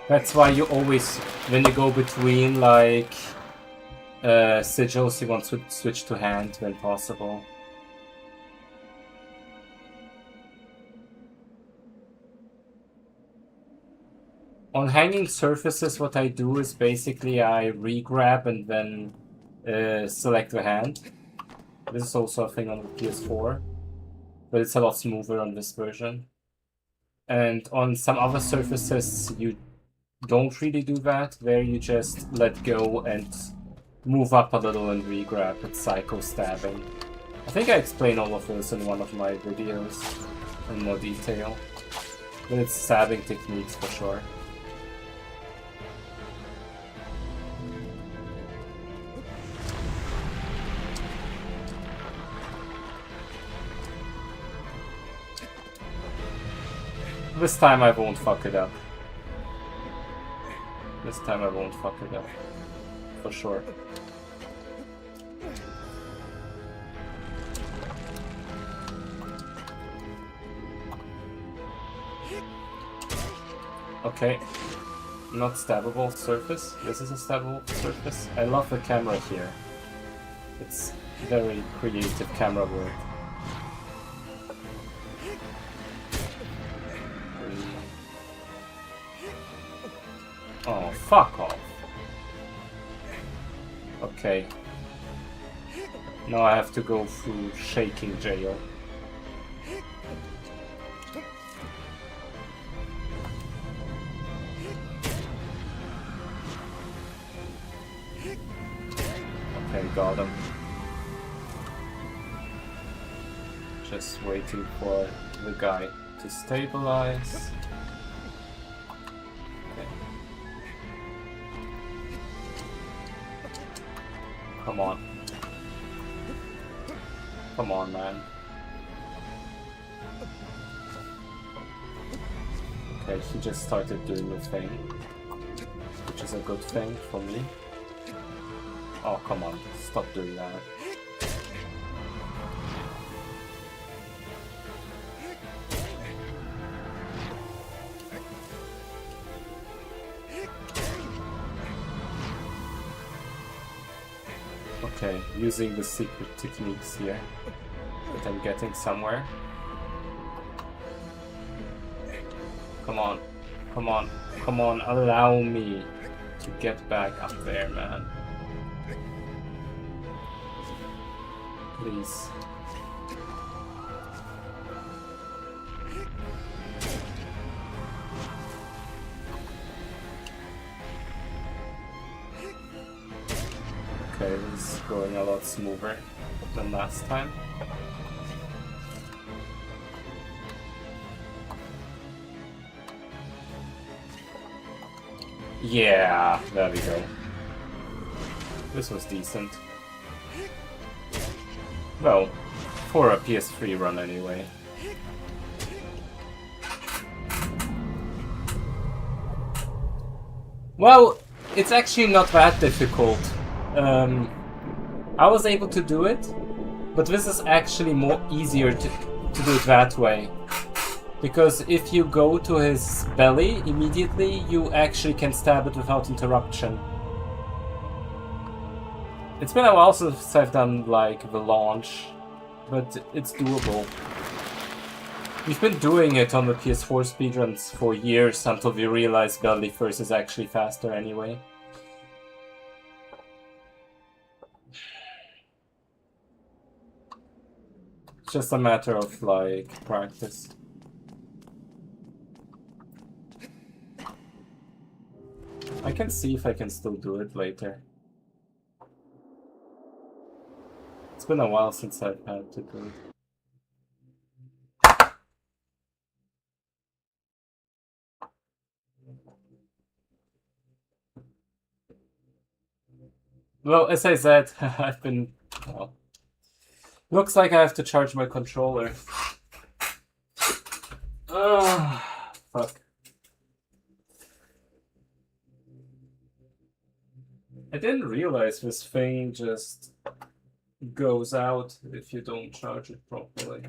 That's why you always, when you go between like sigils, you want to switch to hand when possible. On hanging surfaces, what I do is basically I re-grab and then select the hand. This is also a thing on the PS4, but it's a lot smoother on this version. And on some other surfaces, you don't really do that, where you just let go and move up a little and re-grab. It's psycho stabbing. I think I explain all of this in one of my videos in more detail, but it's stabbing techniques for sure. This time I won't fuck it up. This time I won't fuck it up. For sure. Okay. Not stabbable surface. This is a stabbable surface. I love the camera here. It's very creative camera work. Oh, fuck off. Okay. Now I have to go through shaking jail. Okay, got him. Just waiting for the guy to stabilize. Come on. Come on, man. Okay, he just started doing the thing, which is a good thing for me. Oh, come on, stop doing that. Okay, using the secret techniques here, but I'm getting somewhere. Come on, come on, come on, allow me to get back up there, man. Please. Okay, this is going a lot smoother than last time. Yeah, there we go. This was decent. Well, for a PS3 run anyway. Well, it's actually not that difficult. I was able to do it, but this is actually more easier to do it that way. Because if you go to his belly immediately, you actually can stab it without interruption. It's been a while since I've done, like, the launch, but it's doable. We've been doing it on the PS4 speedruns for years until we realized belly first is actually faster anyway. It's just a matter of, like, practice. I can see if I can still do it later. It's been a while since I've had to do it. Well, as I said, I've been... Well, looks like I have to charge my controller. Fuck. I didn't realize this thing just goes out if you don't charge it properly.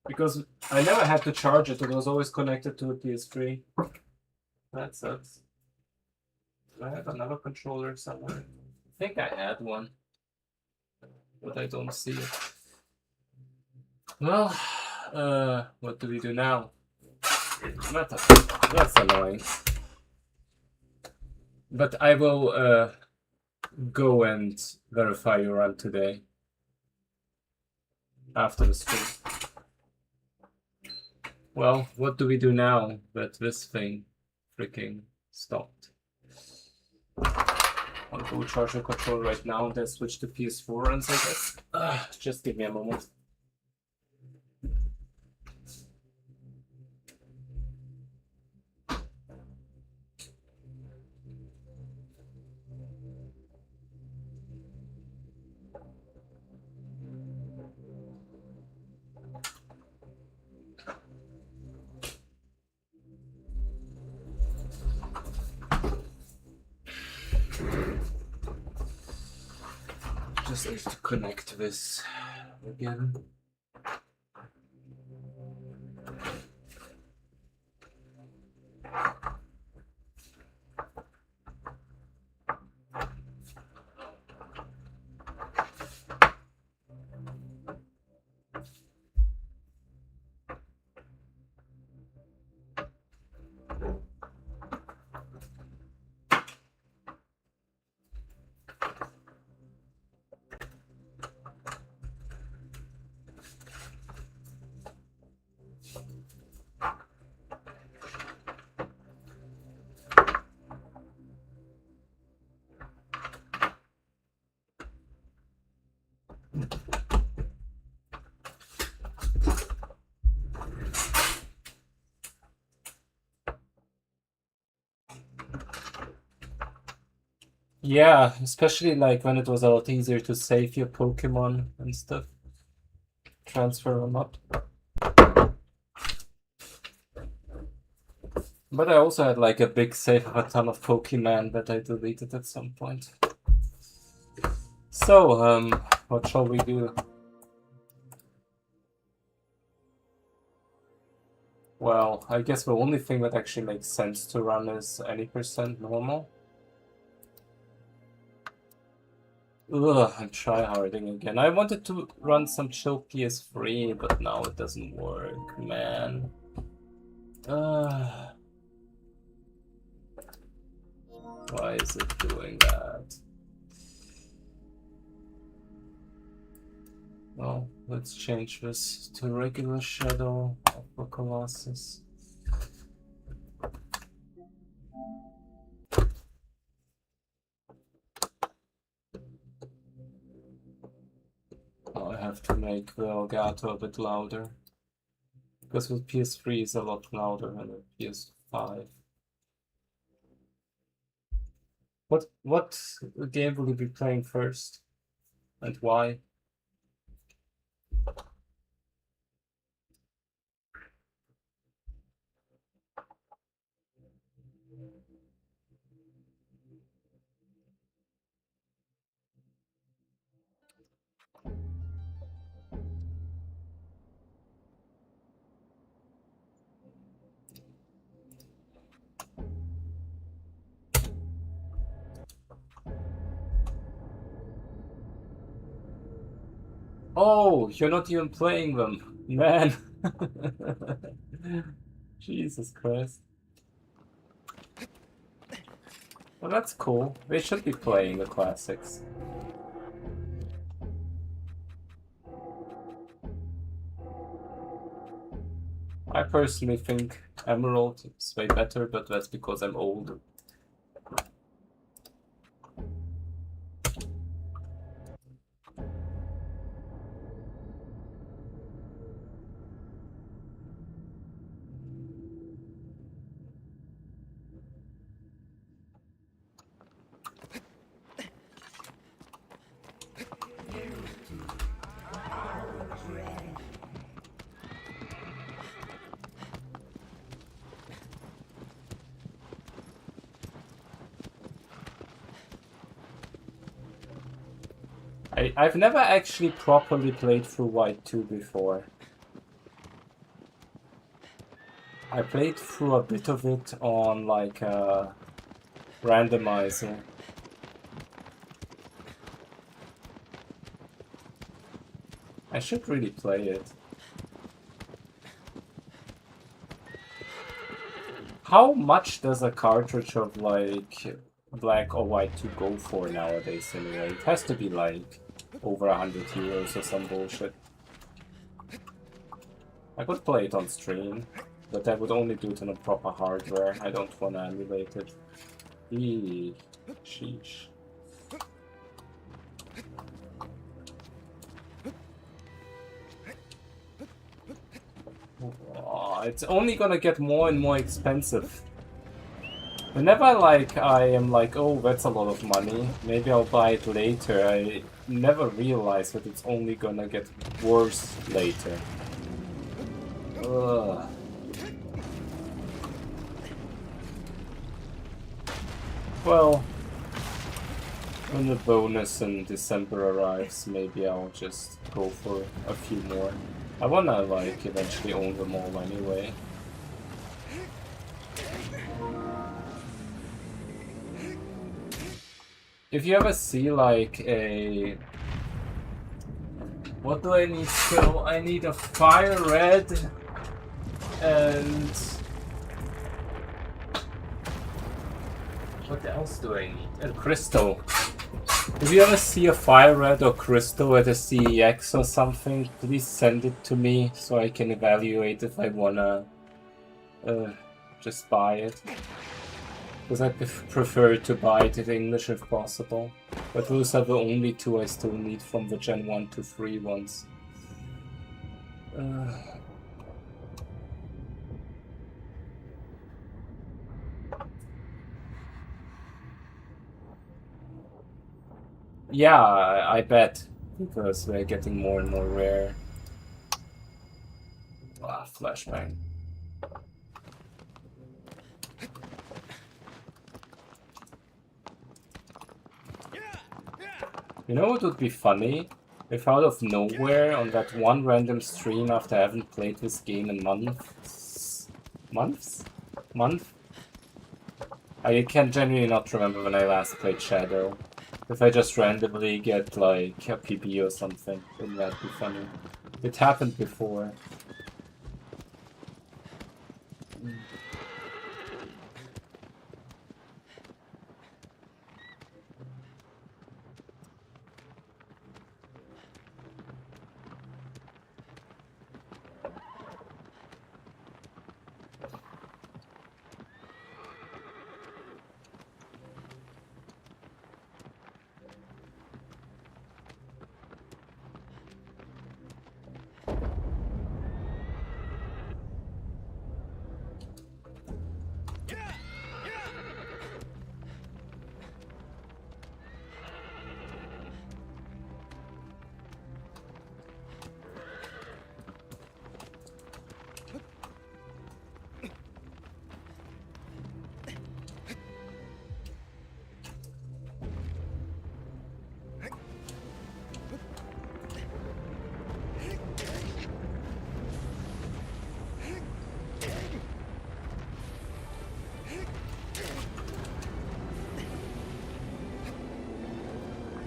Because I never had to charge it, it was always connected to a PS3. That sucks. Do I have another controller somewhere? I think I had one, but I don't see it. Well, what do we do now? That's annoying. But I will go and verify your run today after the stream. Well, what do we do now that this thing freaking stopped? I'll go charge the controller right now and then switch to PS4 runs, I guess. Just give me a moment. Just need to connect this again. Yeah, especially like when it was a lot easier to save your Pokemon and stuff. Transfer them up. But I also had like a big save of a ton of Pokemon that I deleted at some point. So, what shall we do? Well, I guess the only thing that actually makes sense to run is any percent normal. Ugh, I'm tryharding again. I wanted to run some chill PS3, but now it doesn't work, man. Why is it doing that? Well, let's change this to regular shadow of the Colossus. Oh, I have to make the Elgato a bit louder. Because with PS3 is a lot louder than with PS5. What game will you be playing first? And why? Oh, you're not even playing them, man. Jesus Christ. Well, that's cool. They should be playing the classics. I personally think Emerald is way better, but that's because I'm old. I've never actually properly played through White 2 before. I played through a bit of it on like a randomizer. I should really play it. How much does a cartridge of like Black or White 2 go for nowadays anyway? It has to be like over 100 euros or some bullshit. I could play it on stream, but I would only do it on a proper hardware. I don't want to emulate it. Eee, sheesh. Oh, it's only gonna get more and more expensive. Whenever like I am like, oh, that's a lot of money, maybe I'll buy it later, I never realize that it's only gonna get worse later. Ugh. Well, when the bonus in December arrives, maybe I'll just go for a few more. I wanna like eventually own them all anyway. If you ever see like a... What do I need still? I need a fire red and... What else do I need? A crystal. If you ever see a fire red or crystal at a CEX or something, please send it to me so I can evaluate if I wanna just buy it. Because I prefer to buy it in English if possible. But those are the only two I still need from the Gen 1 to 3 ones. Yeah, I bet. Because they're getting more and more rare. Ah, flashbang. You know what would be funny? If out of nowhere, on that one random stream after I haven't played this game in months... Months? Month? I can genuinely not remember when I last played Shadow. If I just randomly get, like, a PB or something, wouldn't that be funny? It happened before.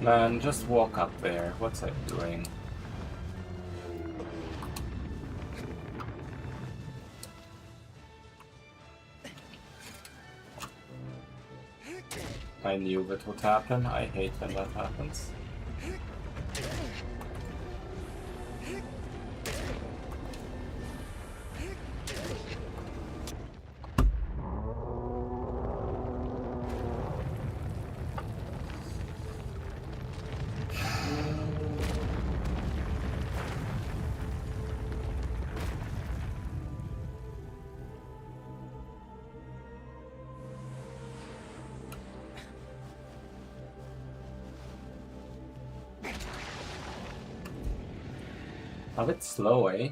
Man, just walk up there. What's I doing? I knew that would happen. I hate when that happens. A bit slow, eh?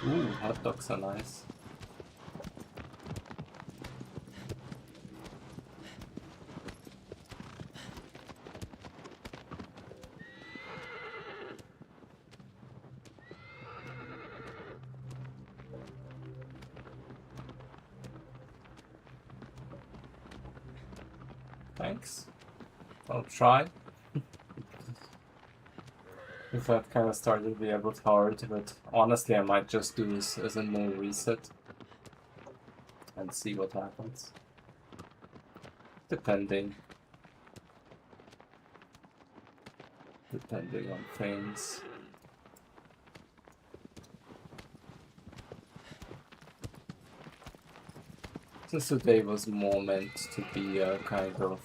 Ooh, hot dogs are nice. Thanks. I'll try. If that kind of started to be a bit hard, but honestly I might just do this as a no reset and see what happens. Depending on things. Since today was more meant to be a kind of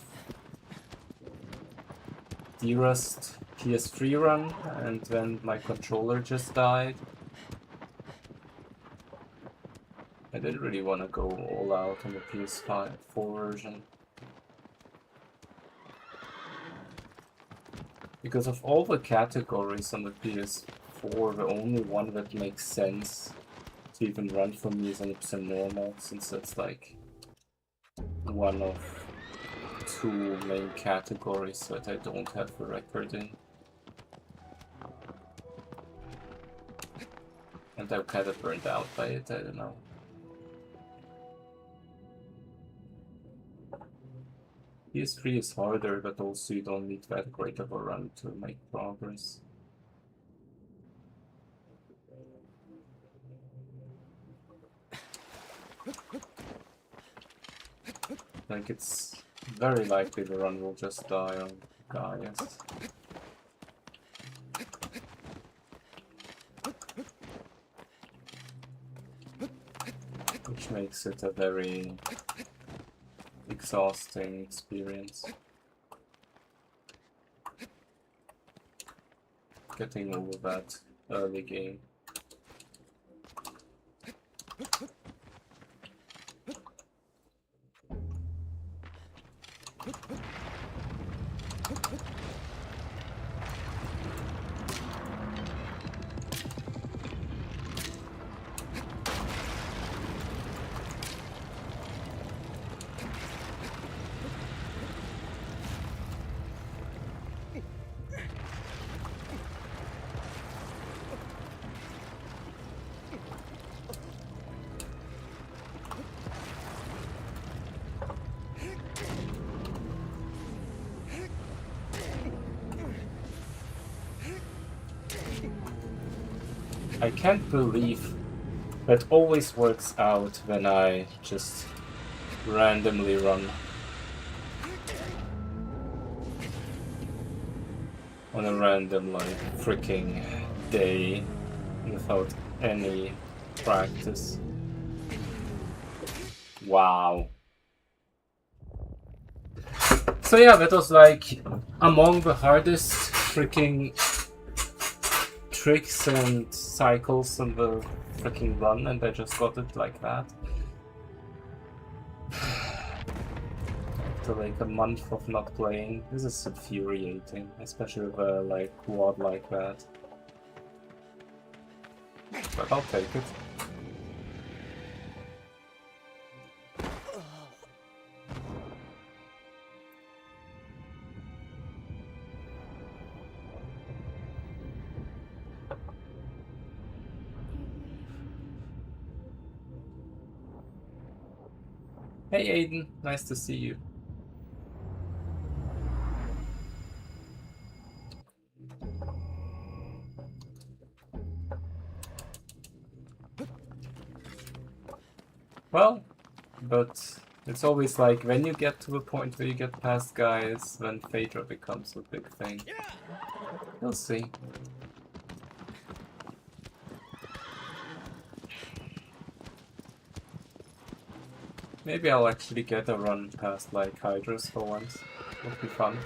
de-rust PS3 run, and then my controller just died. I didn't really want to go all out on the PS4 version. Because of all the categories on the PS4, the only one that makes sense to even run for me is 100% normal, since that's like one of two main categories that I don't have the record in. And I'm kind of burned out by it, I don't know. PS3 is harder, but also you don't need that great of a run to make progress. Like, it's very likely the run will just die on Gaius. Which makes it a very exhausting experience. Getting over that early game. I can't believe that always works out when I just randomly run on a random, like, freaking day without any practice. Wow. So yeah, that was like among the hardest freaking tricks and cycles on the freaking run, and I just got it like that. After like a month of not playing, this is infuriating, especially with a like quad like that. But I'll take it. Hey Aiden, nice to see you. Well, but it's always like when you get to the point where you get past guys, when Phaedra becomes a big thing. You'll see. Maybe I'll actually get a run past like Hydras for once. Would be fun.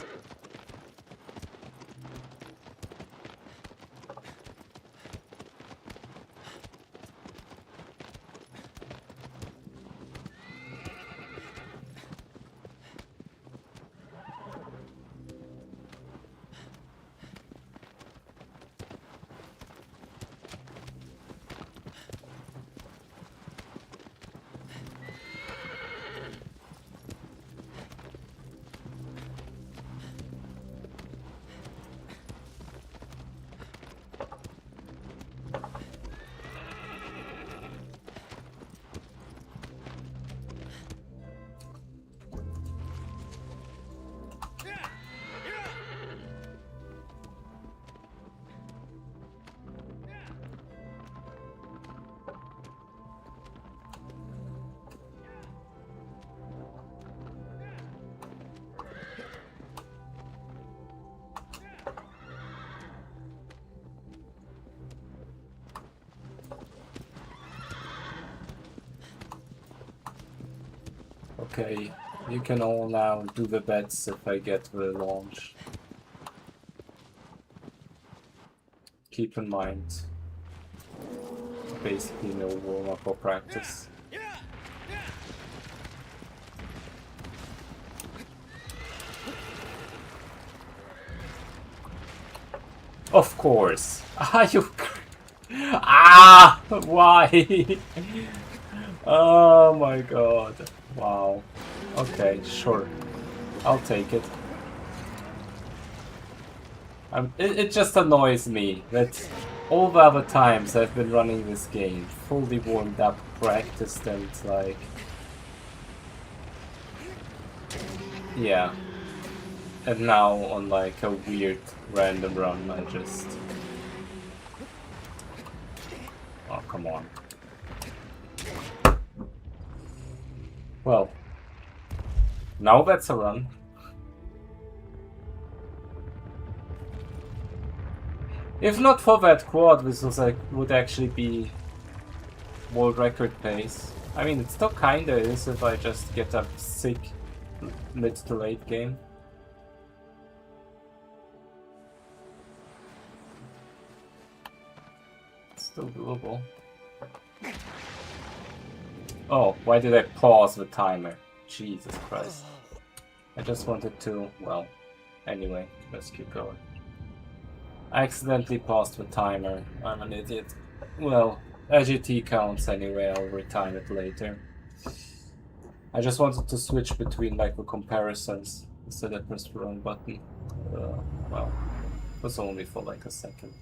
Okay, you can all now do the bets if I get the launch. Keep in mind, basically no warm-up or practice. Of course! Ah, you... Ah! Why? Oh my god. Wow. Okay, sure. I'll take it. It just annoys me that all the other times I've been running this game, fully warmed up, practiced, and like... Yeah. And now on like a weird random run, I just... Oh, come on. Well, now that's a run. If not for that quad, this was like would actually be world record pace. I mean, it still kinda is if I just get a sick mid to late game. It's still doable. Oh, why did I pause the timer? Jesus Christ. I just wanted to, well, anyway, let's keep going. I accidentally paused the timer. I'm an idiot. Well, AGT counts anyway, I'll retime it later. I just wanted to switch between like the comparisons instead of press the wrong button. Well, it was only for like a second.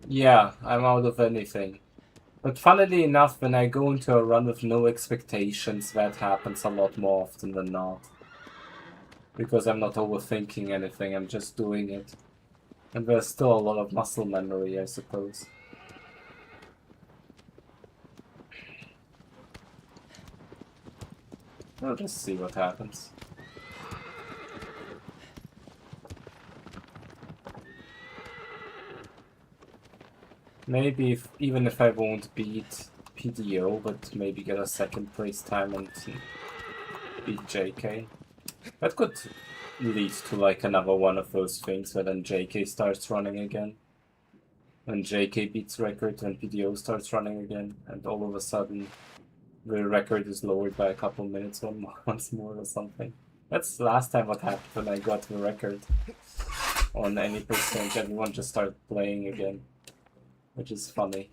Yeah, I'm out of anything. But funnily enough, when I go into a run with no expectations, that happens a lot more often than not. Because I'm not overthinking anything, I'm just doing it. And there's still a lot of muscle memory, I suppose. We'll just see what happens. Maybe even if I won't beat PDO, but maybe get a second place time and beat JK. That could lead to like another one of those things where then JK starts running again. When JK beats record and PDO starts running again, and all of a sudden the record is lowered by a couple minutes once more or something. That's the last time what happened when I got the record. On any percent, everyone just started playing again. Which is funny.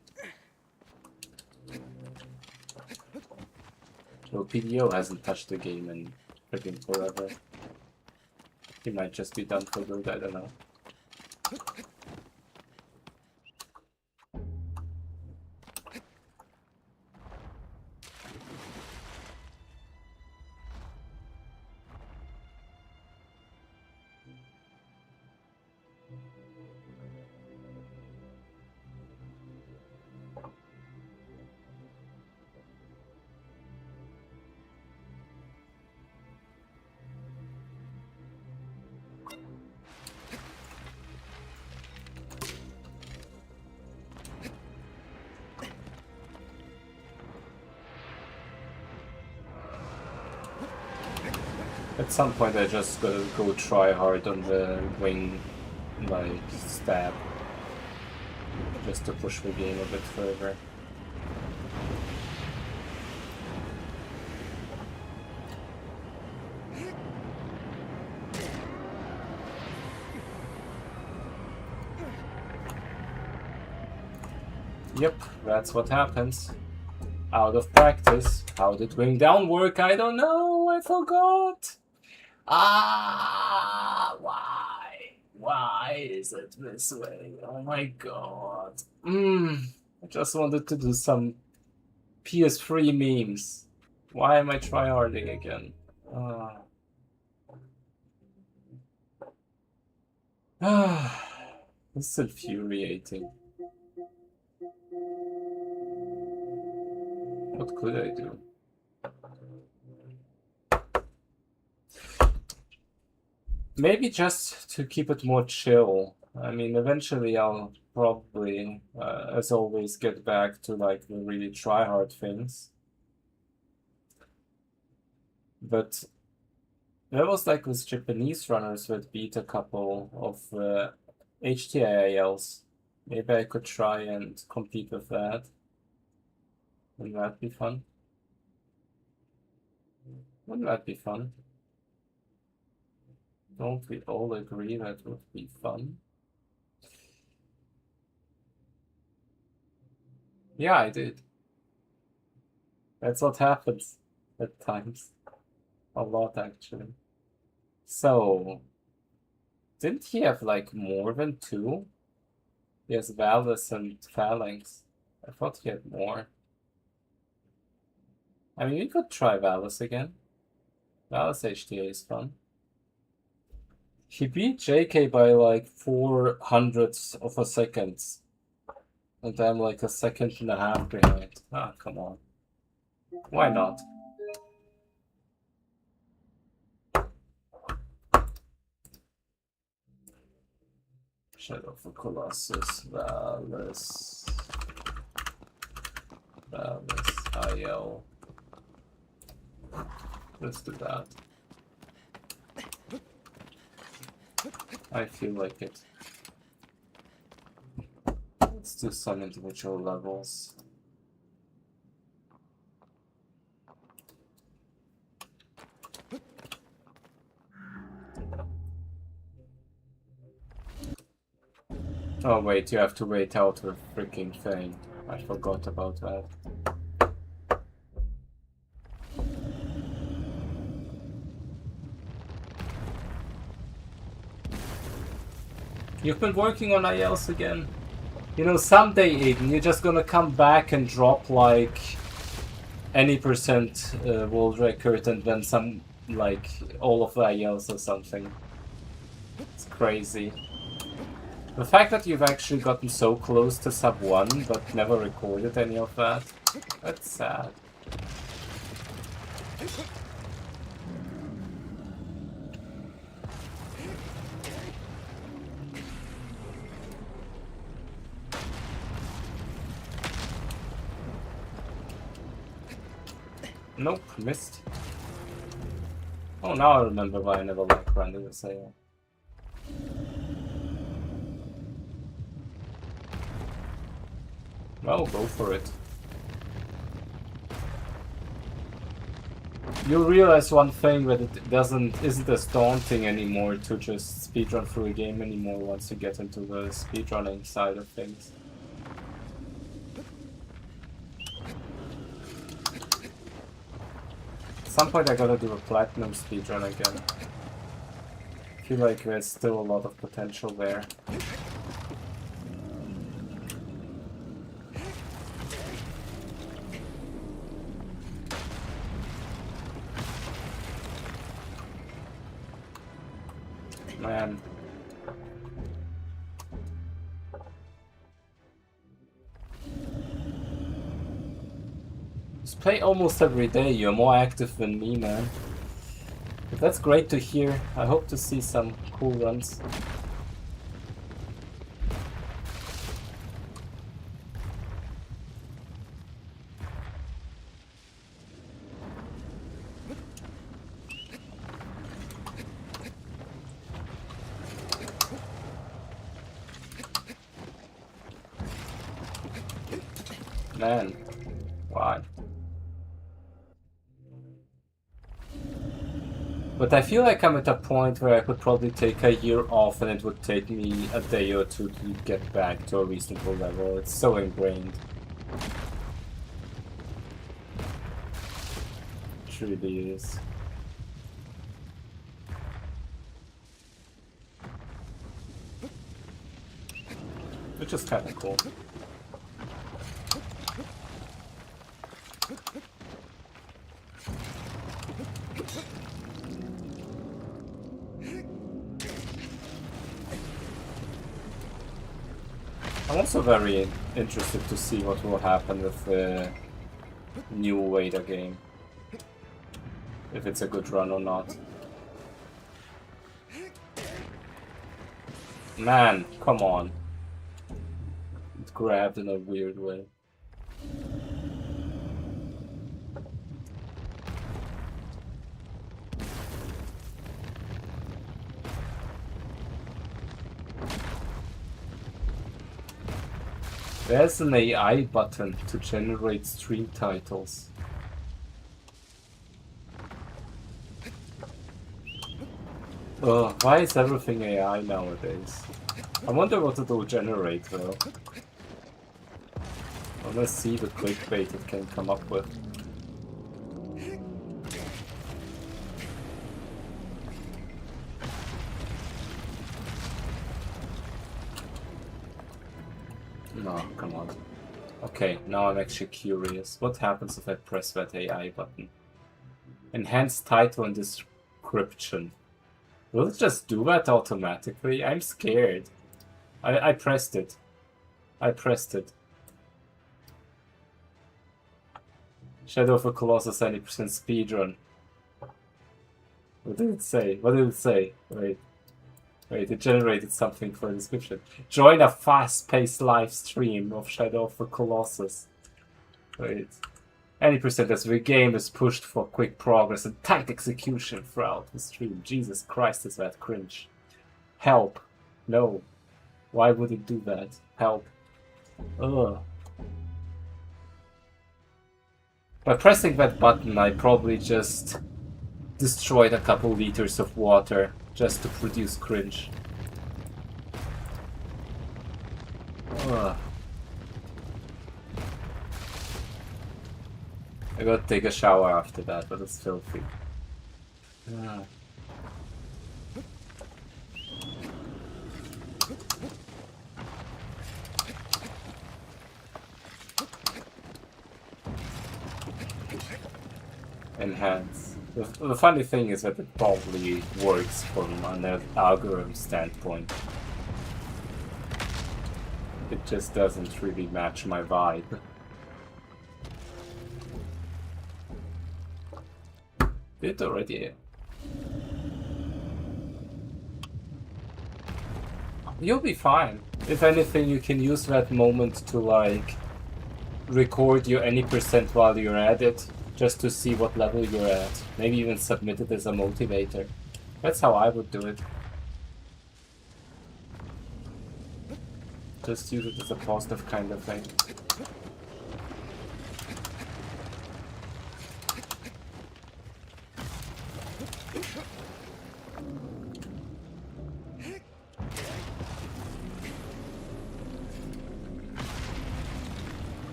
Well, PDO hasn't touched the game in freaking forever. He might just be done for good, I don't know. At some point I just gotta go try hard on the wing, like, stab. Just to push the game a bit further. Yep, that's what happens. Out of practice. How did wing down work? I don't know, I forgot. Why? Why is it this way? Oh my god. I just wanted to do some PS3 memes. Why am I tryharding again? This is infuriating. What could I do? Maybe just to keep it more chill, I mean, eventually I'll probably, as always, get back to like the really try-hard things. But there was like with Japanese runners that beat a couple of HTIALs. Maybe I could try and compete with that. Wouldn't that be fun? Wouldn't that be fun? Don't we all agree that would be fun? Yeah, I did. That's what happens at times. A lot, actually. So, didn't he have like more than two? He has Valus and Phalanx. I thought he had more. I mean, we could try Valus again. Valus HTA is fun. He beat JK by like 400ths of a second. And I'm like a second and a half behind. Ah, come on. Why not? Shadow for Colossus, Valus, IL. Let's do that. I feel like it. Let's do some individual levels. Oh wait, you have to wait out the freaking thing. I forgot about that. You've been working on ILs again? You know, someday, Aiden, you're just gonna come back and drop like any percent world record and then some, like, all of the ILs or something. It's crazy. The fact that you've actually gotten so close to sub 1 but never recorded any of that, that's sad. Nope, missed. Oh, now I remember why I never liked running the sail. Well, go for it. You'll realize one thing, that it isn't as daunting anymore to just speedrun through a game anymore once you get into the speedrunning side of things. At some point I gotta do a platinum speedrun again. I feel like there's still a lot of potential there. Man. Just play almost every day. You're more active than me, man. But that's great to hear. I hope to see some cool runs. Man, why? But I feel like I'm at a point where I could probably take a year off and it would take me a day or two to get back to a reasonable level. It's so ingrained. It really is. Which is kind of cool. I'm also very interested to see what will happen with the new Wada game. If it's a good run or not. Man, come on. It grabbed in a weird way. There's an AI button to generate stream titles. Why is everything AI nowadays? I wonder what it will generate though. I wanna see the clickbait it can come up with. No, come on. Okay, now I'm actually curious. What happens if I press that AI button? Enhance title and description. Will it just do that automatically? I'm scared. I pressed it. I pressed it. Shadow of a Colossus Any speedrun. What did it say? What did it say? Wait. Wait, it generated something for a description. Join a fast-paced live stream of Shadow of the Colossus. Wait. Any percent as the game is pushed for quick progress and tight execution throughout the stream. Jesus Christ, is that cringe. Help. No. Why would it do that? Help. Ugh. By pressing that button, I probably just destroyed a couple liters of water just to produce cringe. Ugh. I gotta take a shower after that, but it's filthy. Ah. Enhance. The funny thing is that it probably works from an algorithm standpoint. It just doesn't really match my vibe. Did it already? You'll be fine. If anything, you can use that moment to like record your any percent while you're at it, just to see what level you're at. Maybe even submit it as a motivator. That's how I would do it. Just use it as a positive kind of thing.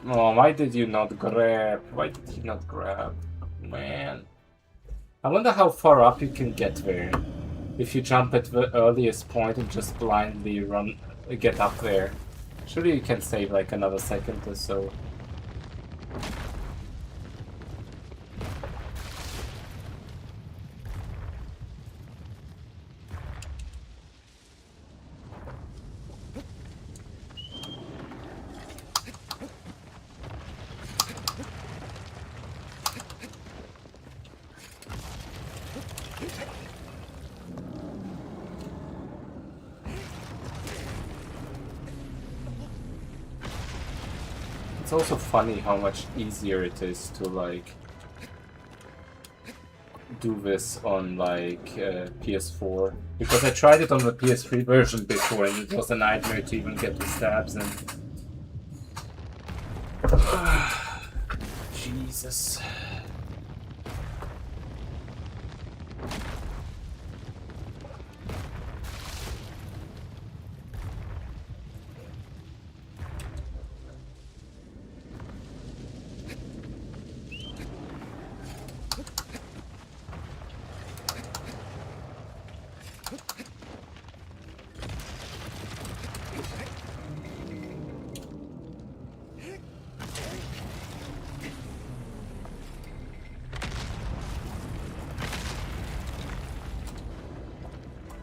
Oh, why did you not grab? Why did he not grab? Man. I wonder how far up you can get there. If you jump at the earliest point and just blindly run, get up there. Surely you can save like another second or so. It's also funny how much easier it is to like do this on like PS4, because I tried it on the PS3 version before and it was a nightmare to even get the stabs in. Jesus.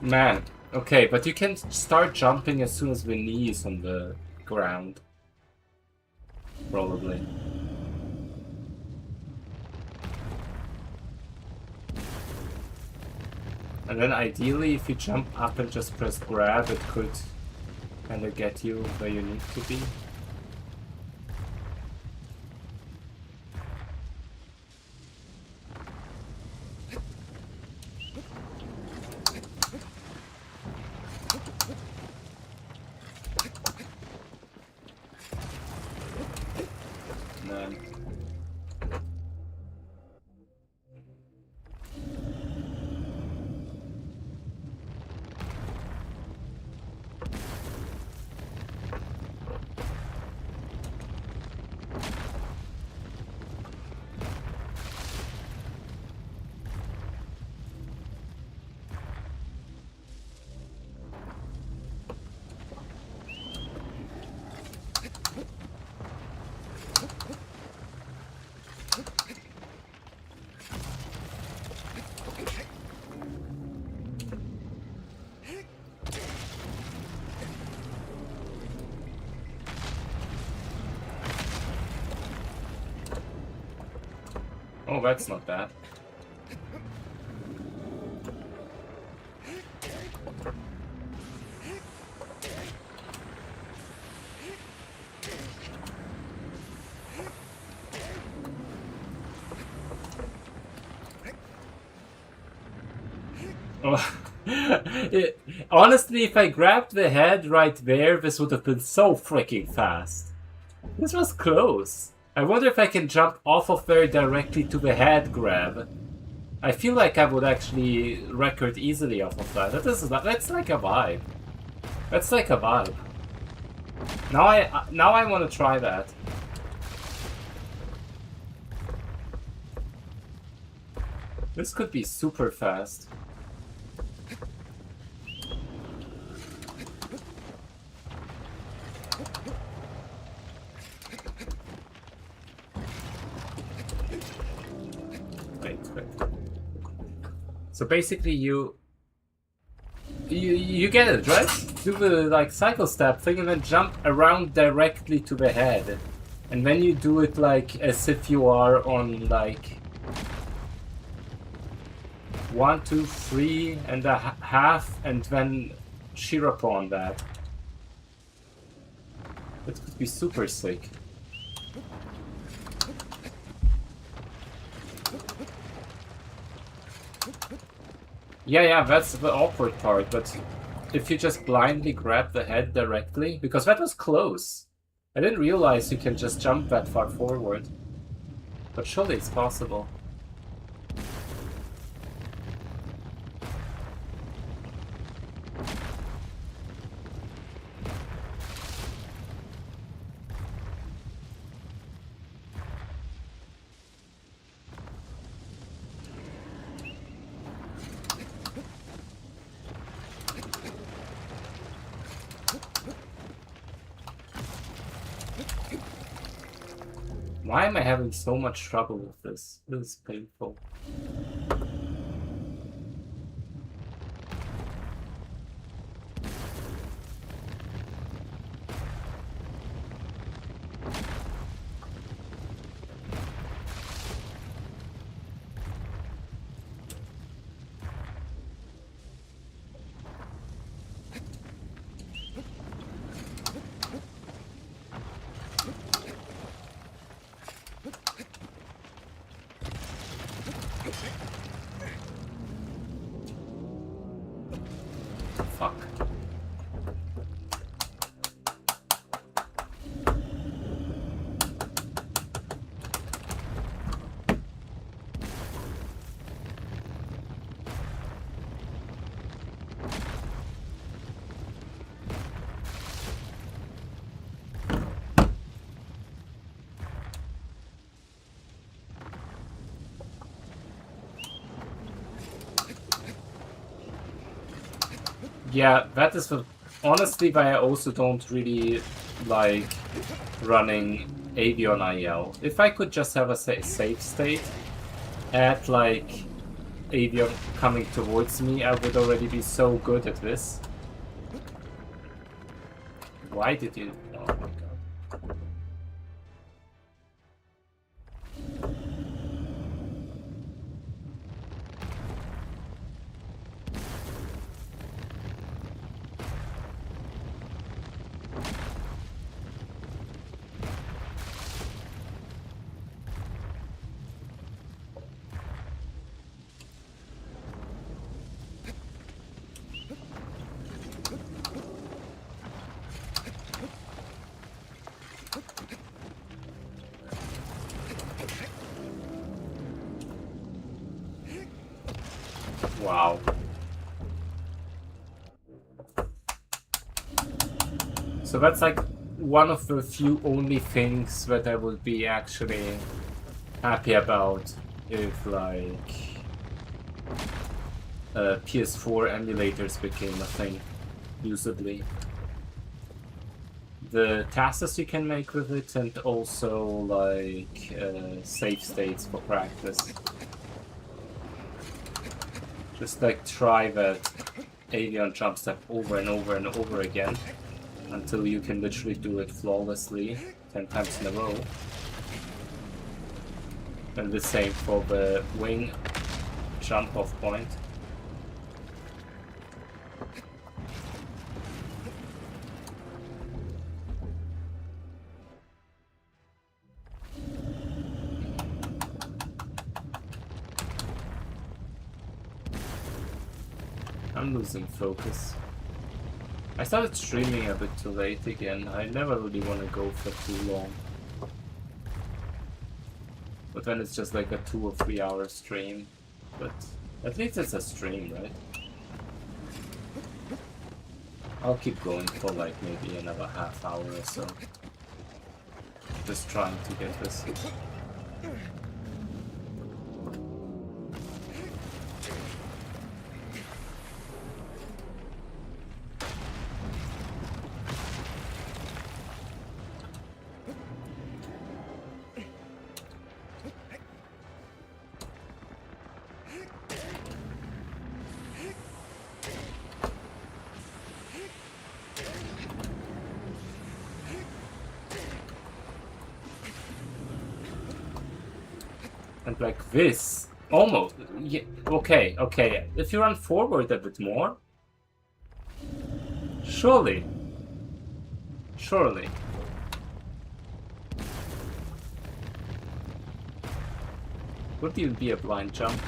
Man, okay, but you can start jumping as soon as the knee is on the ground. Probably. And then ideally, if you jump up and just press grab, it could kind of get you where you need to be. And then oh, that's not bad. Oh. Honestly, if I grabbed the head right there, this would have been so freaking fast. This was close. I wonder if I can jump off of there directly to the head grab. I feel like I would actually record easily off of that. That's like a vibe. That's like a vibe. Now I want to try that. This could be super fast. Wait. So basically you get it, right? Do the like cycle step thing and then jump around directly to the head. And then you do it like as if you are on like 1, 2, 3 and a half, and then shear upon that. That could be super sick. Yeah, that's the awkward part, but if you just blindly grab the head directly, because that was close. I didn't realize you can just jump that far forward. But surely it's possible. Why am I having so much trouble with this? This is painful. Fuck. Yeah, that is honestly why I also don't really like running Avion IL. If I could just have a safe state at like Avion coming towards me, I would already be so good at this. Why did you? Oh my god. Wow. So that's like one of the few only things that I would be actually happy about if like PS4 emulators became a thing, usably. The tasks you can make with it, and also like save states for practice. Just like try that alien jump step over and over and over again until you can literally do it flawlessly 10 times in a row. And the same for the wing jump off point. I'm losing focus. I started streaming a bit too late again. I never really want to go for too long. But then it's just like a 2 or 3 hour stream. But at least it's a stream, right? I'll keep going for like maybe another half hour or so. Just trying to get this. And like this, almost, yeah, okay, okay, if you run forward a bit more, surely, would even be a blind jump.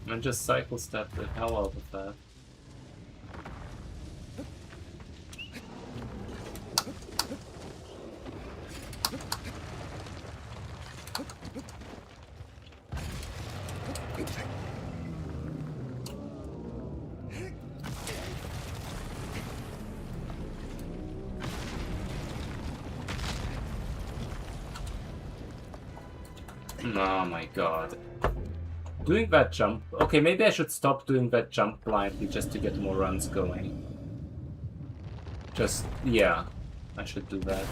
And just cycle step the hell out of that. Oh my god. Doing that jump... Okay, maybe I should stop doing that jump blindly just to get more runs going. Just... yeah. I should do that.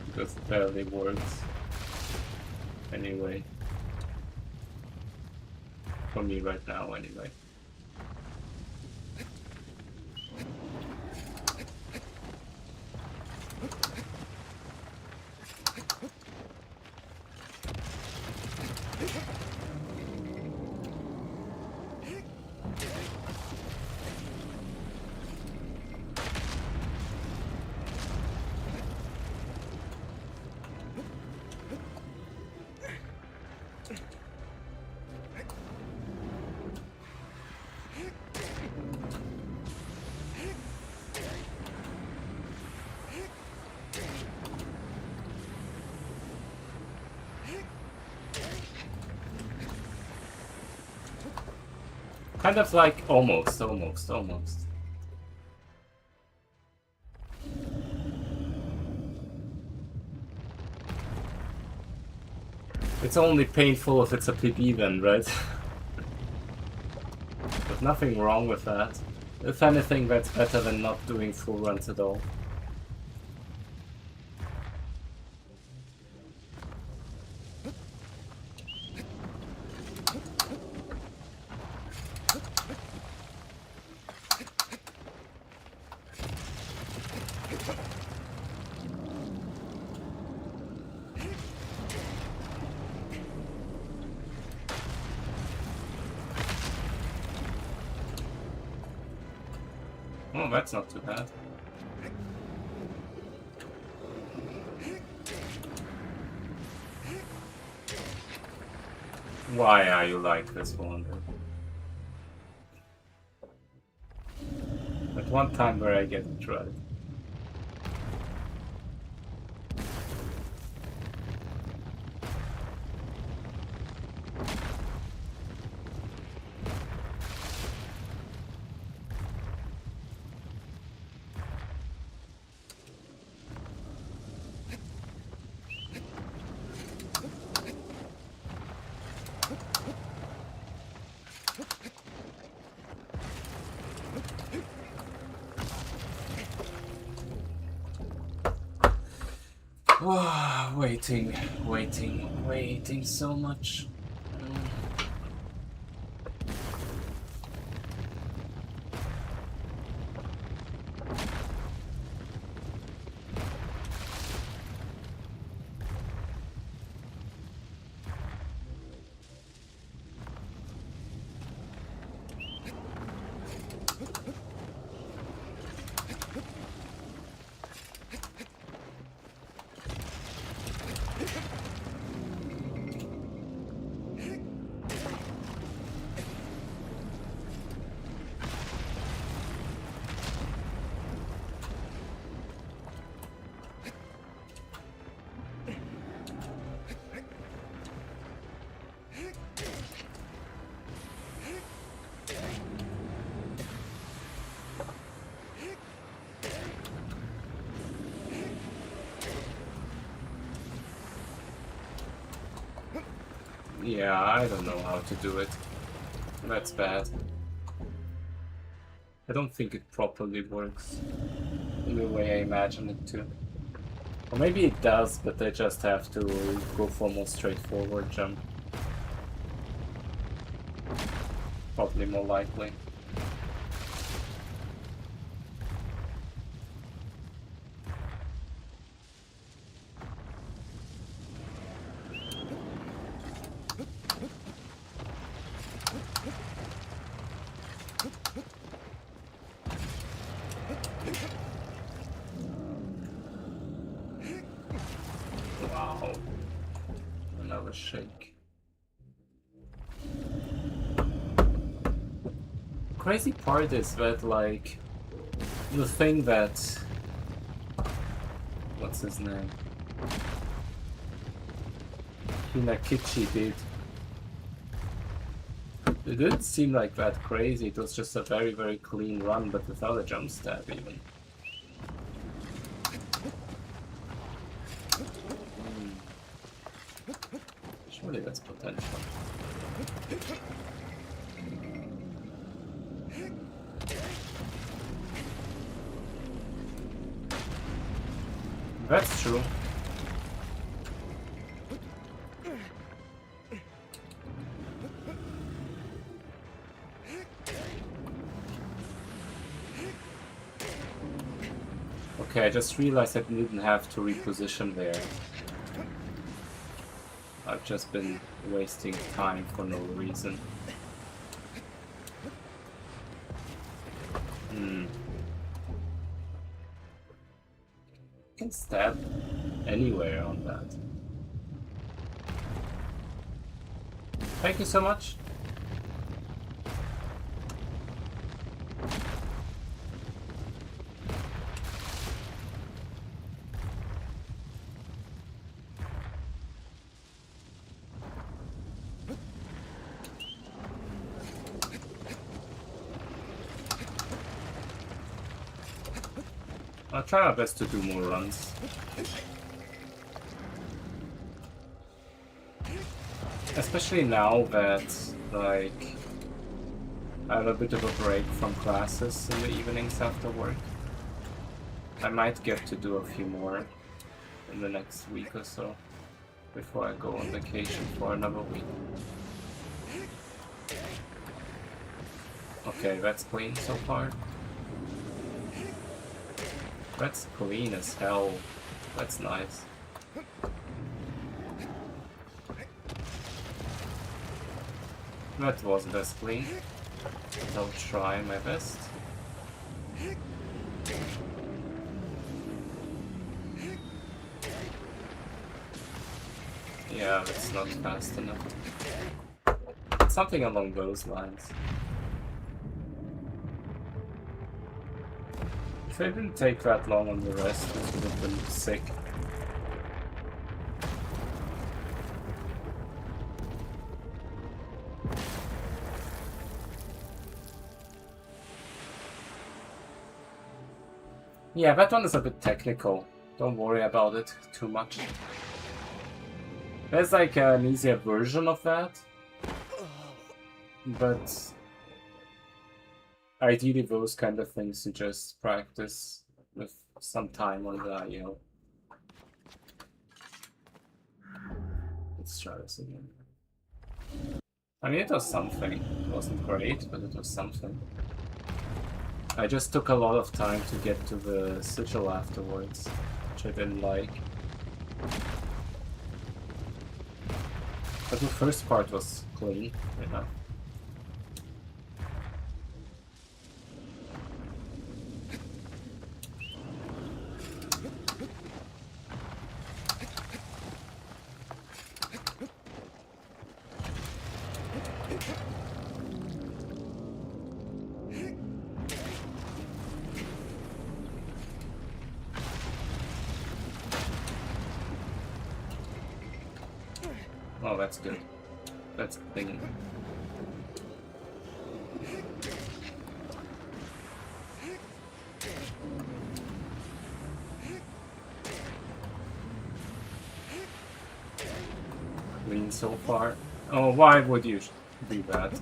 Because it barely works. Anyway. For me right now, anyway. Kind of like almost. It's only painful if it's a PB then, right? But nothing wrong with that. If anything, that's better than not doing full runs at all. Oh, that's not too bad. Why are you like this, Wonder? At one time where I get it right. Waiting so much. Yeah, I don't know how to do it. That's bad. I don't think it properly works in the way I imagine it to. Or maybe it does, but I just have to go for a more straightforward jump. Probably more likely. Wow. Another shake. Crazy part is that, like, the thing that... What's his name? Hinakichi did. It didn't seem like that crazy, it was just a very, very clean run, but without a jump stab even. Surely that's potential. That's true. Okay, I just realized I didn't have to reposition there. I've just been wasting time for no reason. You can stab anywhere on that. Thank you so much. I'll try my best to do more runs. Especially now that, like, I have a bit of a break from classes in the evenings after work. I might get to do a few more in the next week or so, before I go on vacation for another week. Okay, that's clean so far. That's clean as hell. That's nice. That wasn't as clean. But I'll try my best. Yeah, it's not fast enough. Something along those lines. If I didn't take that long on the rest, this would have been sick. Yeah, that one is a bit technical. Don't worry about it too much. There's like an easier version of that. But ideally those kind of things you just practice with some time on the IO. Let's try this again. I mean, it was something. It wasn't great, but it was something. I just took a lot of time to get to the sigil afterwards, which I didn't like. But the first part was clean, you know. Oh, that's good. That's clean. Clean so far. Oh, why would you do that?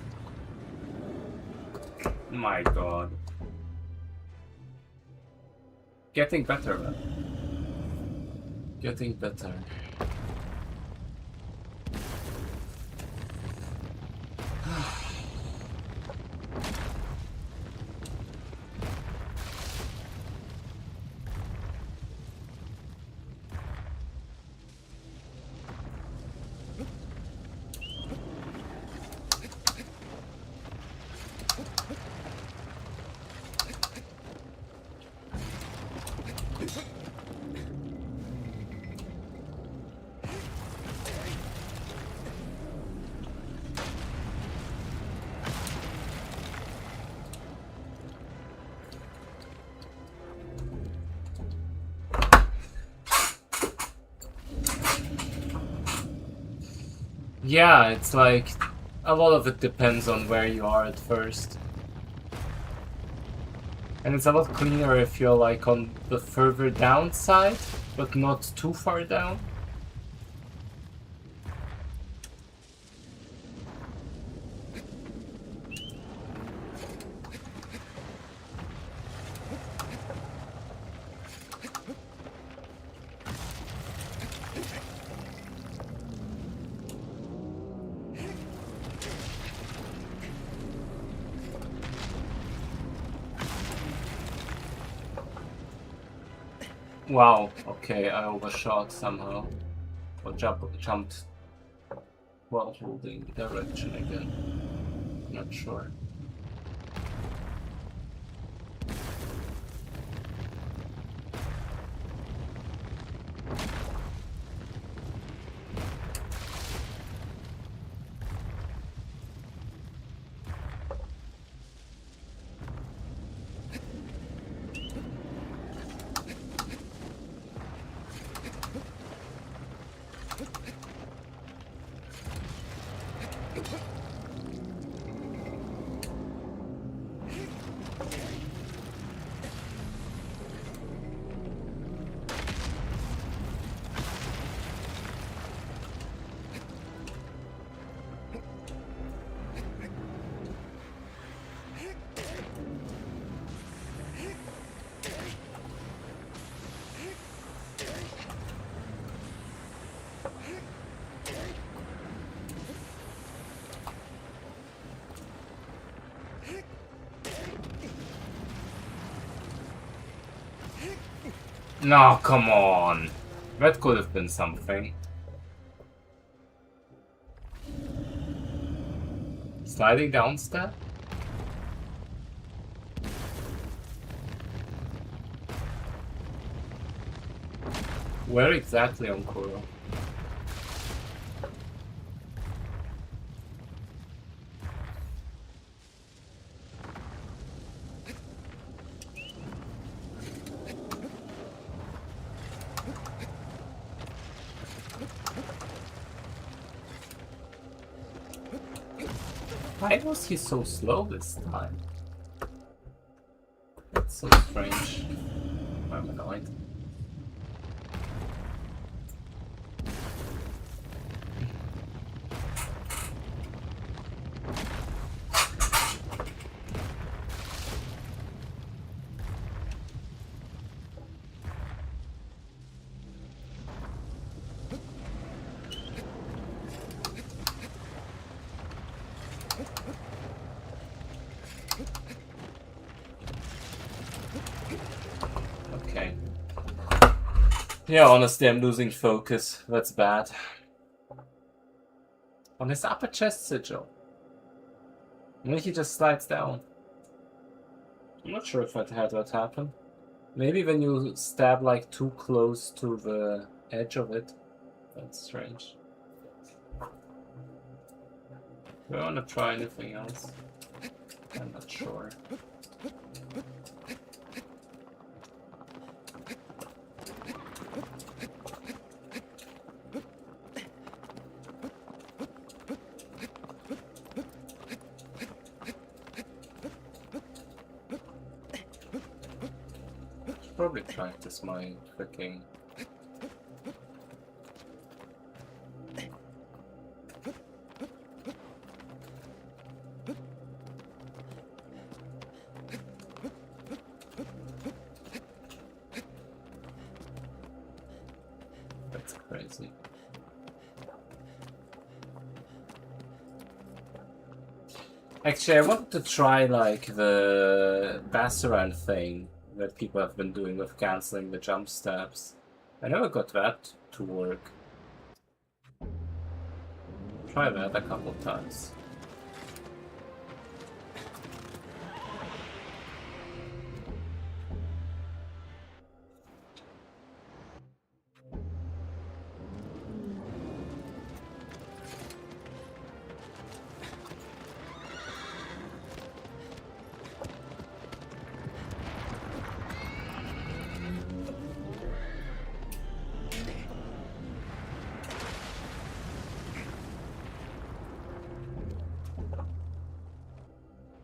My god. Getting better, man. Getting better. Yeah, it's like a lot of it depends on where you are at first. And it's a lot cleaner if you're like on the further down side, but not too far down. Wow, okay, I overshot somehow. Or jumped while holding direction again. Not sure. No, come on. That could have been something. Sliding down step? Where exactly on Kuro? Why was he so slow this time? That's so strange. I'm annoyed. Yeah, honestly, I'm losing focus. That's bad. On his upper chest sigil. And then he just slides down. I'm not sure if I'd had that happen. Maybe when you stab like too close to the edge of it. That's strange. Do I want to try anything else? I'm not sure. Probably practice my clicking. That's crazy. Actually, I wanted to try like the Bassaran thing that people have been doing with canceling the jump stabs. I never got that to work. Try that a couple times.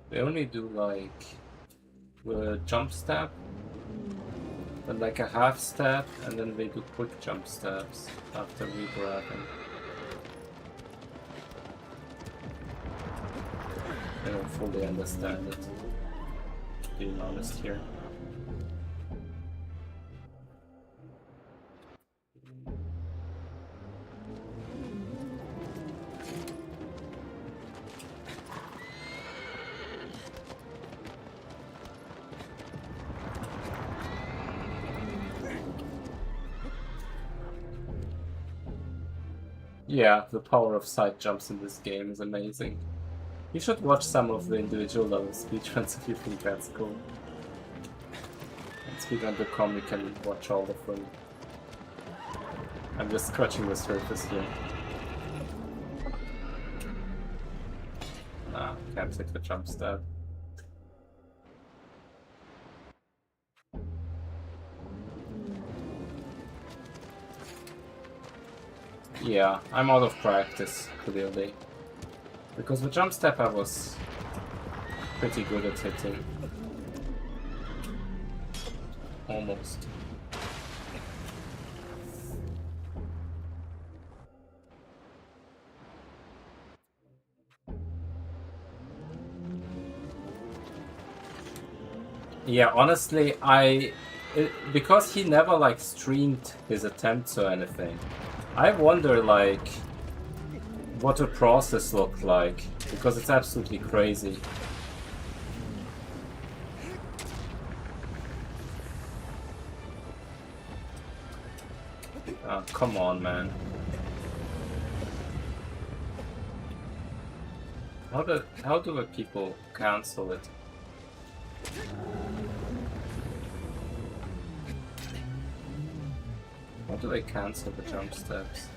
They only do like the jump stab, then like a half stab, and then they do quick jump stabs after regrabbing. I don't fully understand it, being honest here. Yeah, the power of side jumps in this game is amazing. You should watch some of the individual level speedruns if you think that's cool. On speedrun.com you can watch all of them. I'm just scratching the surface here. Ah, can't take the jump stab. Yeah, I'm out of practice, clearly. Because the jump step I was pretty good at hitting. Almost. Yeah, honestly, because he never like streamed his attempts or anything, I wonder like what the process looked like, because it's absolutely crazy. Oh, come on, man. How do the people cancel it? How do they cancel the jump steps?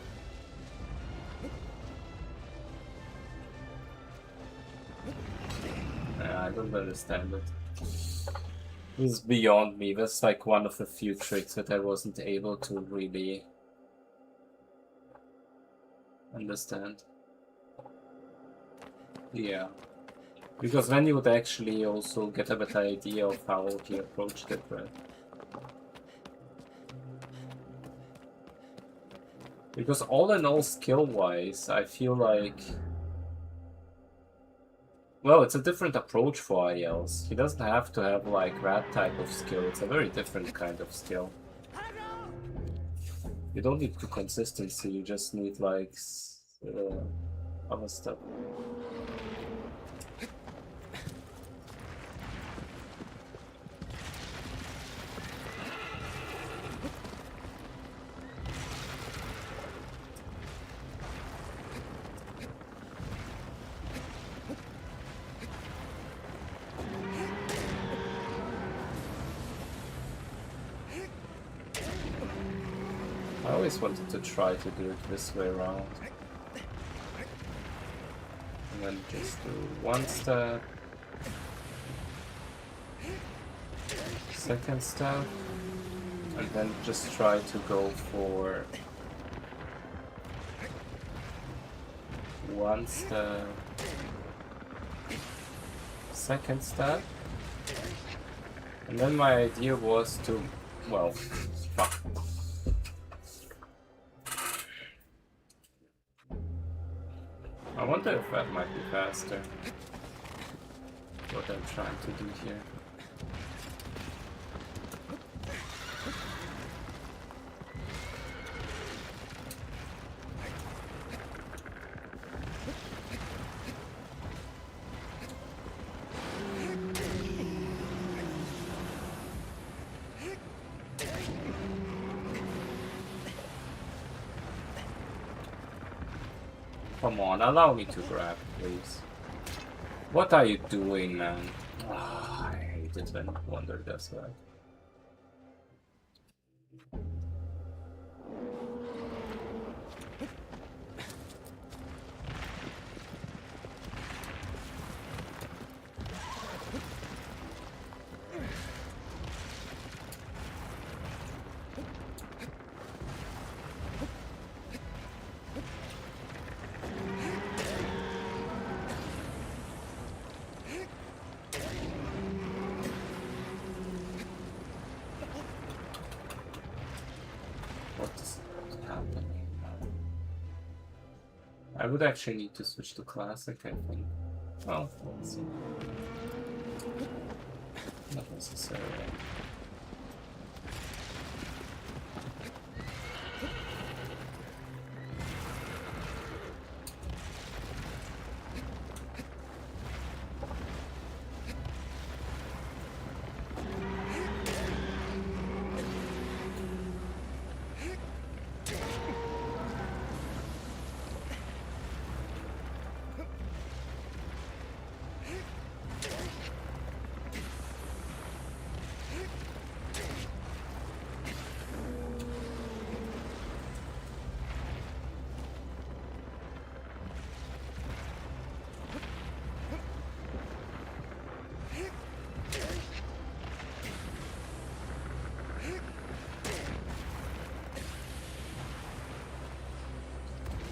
I don't understand it. This is beyond me. That's like one of the few tricks that I wasn't able to really understand. Yeah. Because then you would actually also get a better idea of how he approached it, right? Because all in all, skill-wise, I feel like... Well, it's a different approach for ILs. He doesn't have to have, like, that type of skill. It's a very different kind of skill. You don't need consistency, you just need, like, other stuff. I always wanted to try to do it this way around. And then just do one step, second step, and then just try to go for one step, second step. And then my idea was to, well, fuck. I wonder if that might be faster. What I'm trying to do here. Come on, allow me to grab, please. What are you doing, man? Ah, I hate it when Wonder does that. I would actually need to switch to classic, I think. Oh, let's see. Not necessarily.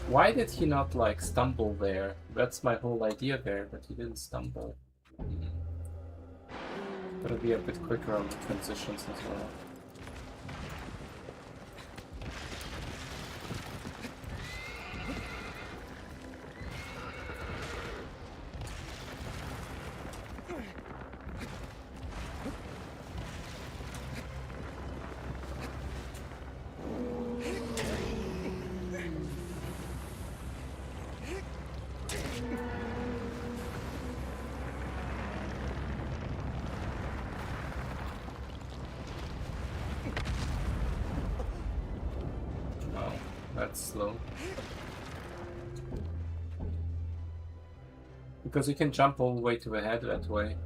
Why did he not, like, stumble there? That's my whole idea there, but he didn't stumble. Gotta be a bit quicker on the transitions as well. Slow. Because you can jump all the way to the head that way.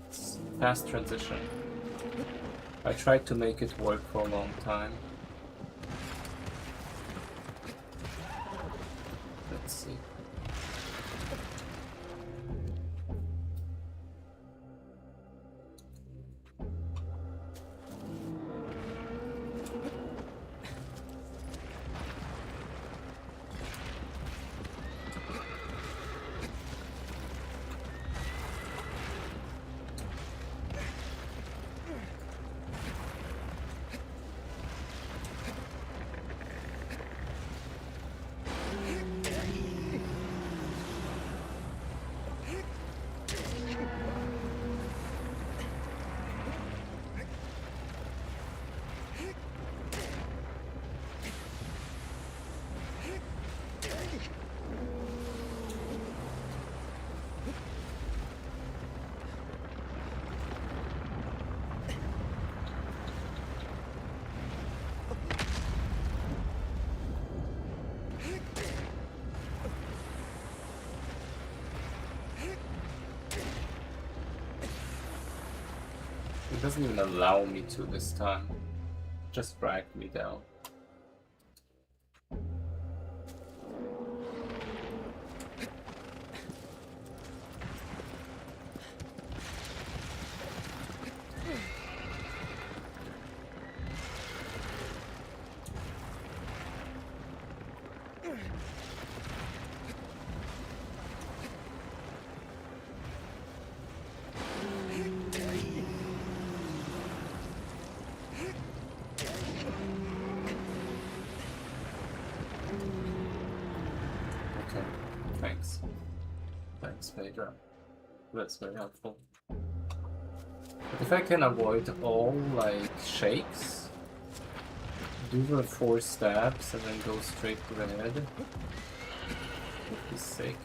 It's fast transition. I tried to make it work for a long time. Let's see. It doesn't even allow me to this time. Just dragged me down. Nice. Thanks, Pedro. That's very helpful. But if I can avoid all, like, shakes, do the 4 stabs and then go straight to the head, would be sick.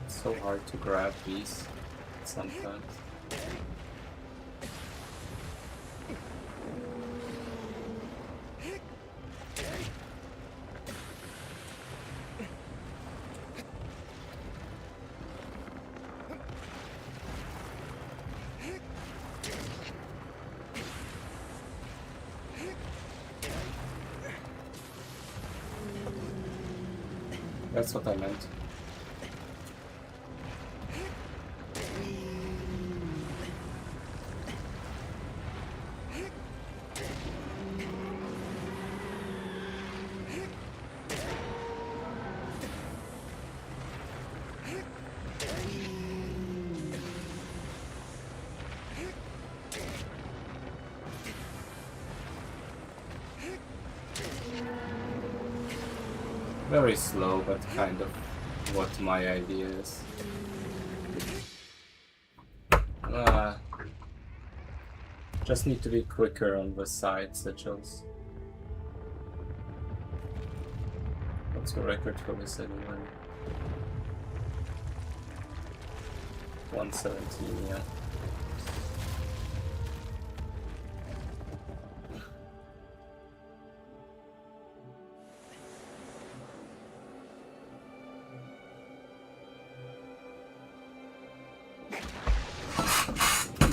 It's so hard to grab these sometimes. That's what I meant. Very slow, but kind of what my idea is. Just need to be quicker on the side sigils. What's the record for this anyway? 117, yeah.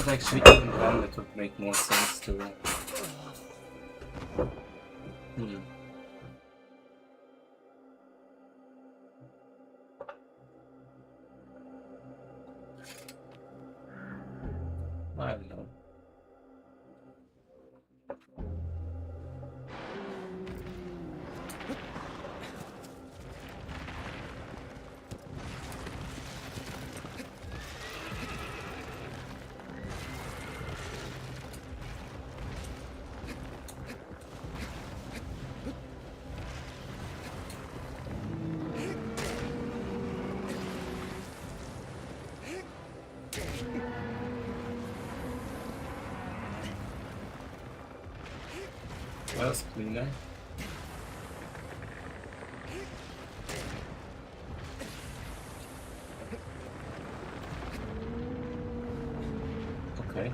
Actually, even then it would make more sense to... I don't know. That was cleaner. Okay.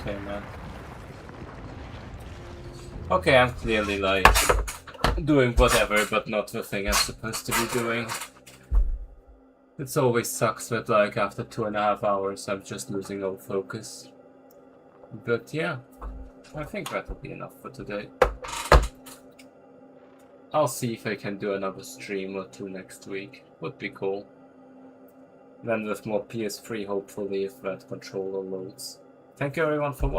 Okay, man. Okay, I'm clearly like doing whatever, but not the thing I'm supposed to be doing. It always sucks that like after 2.5 hours I'm just losing all focus. But yeah, I think that'll be enough for today. I'll see if I can do another stream or 2 next week. Would be cool. Then with more PS3 hopefully if that controller loads. Thank you everyone for watching.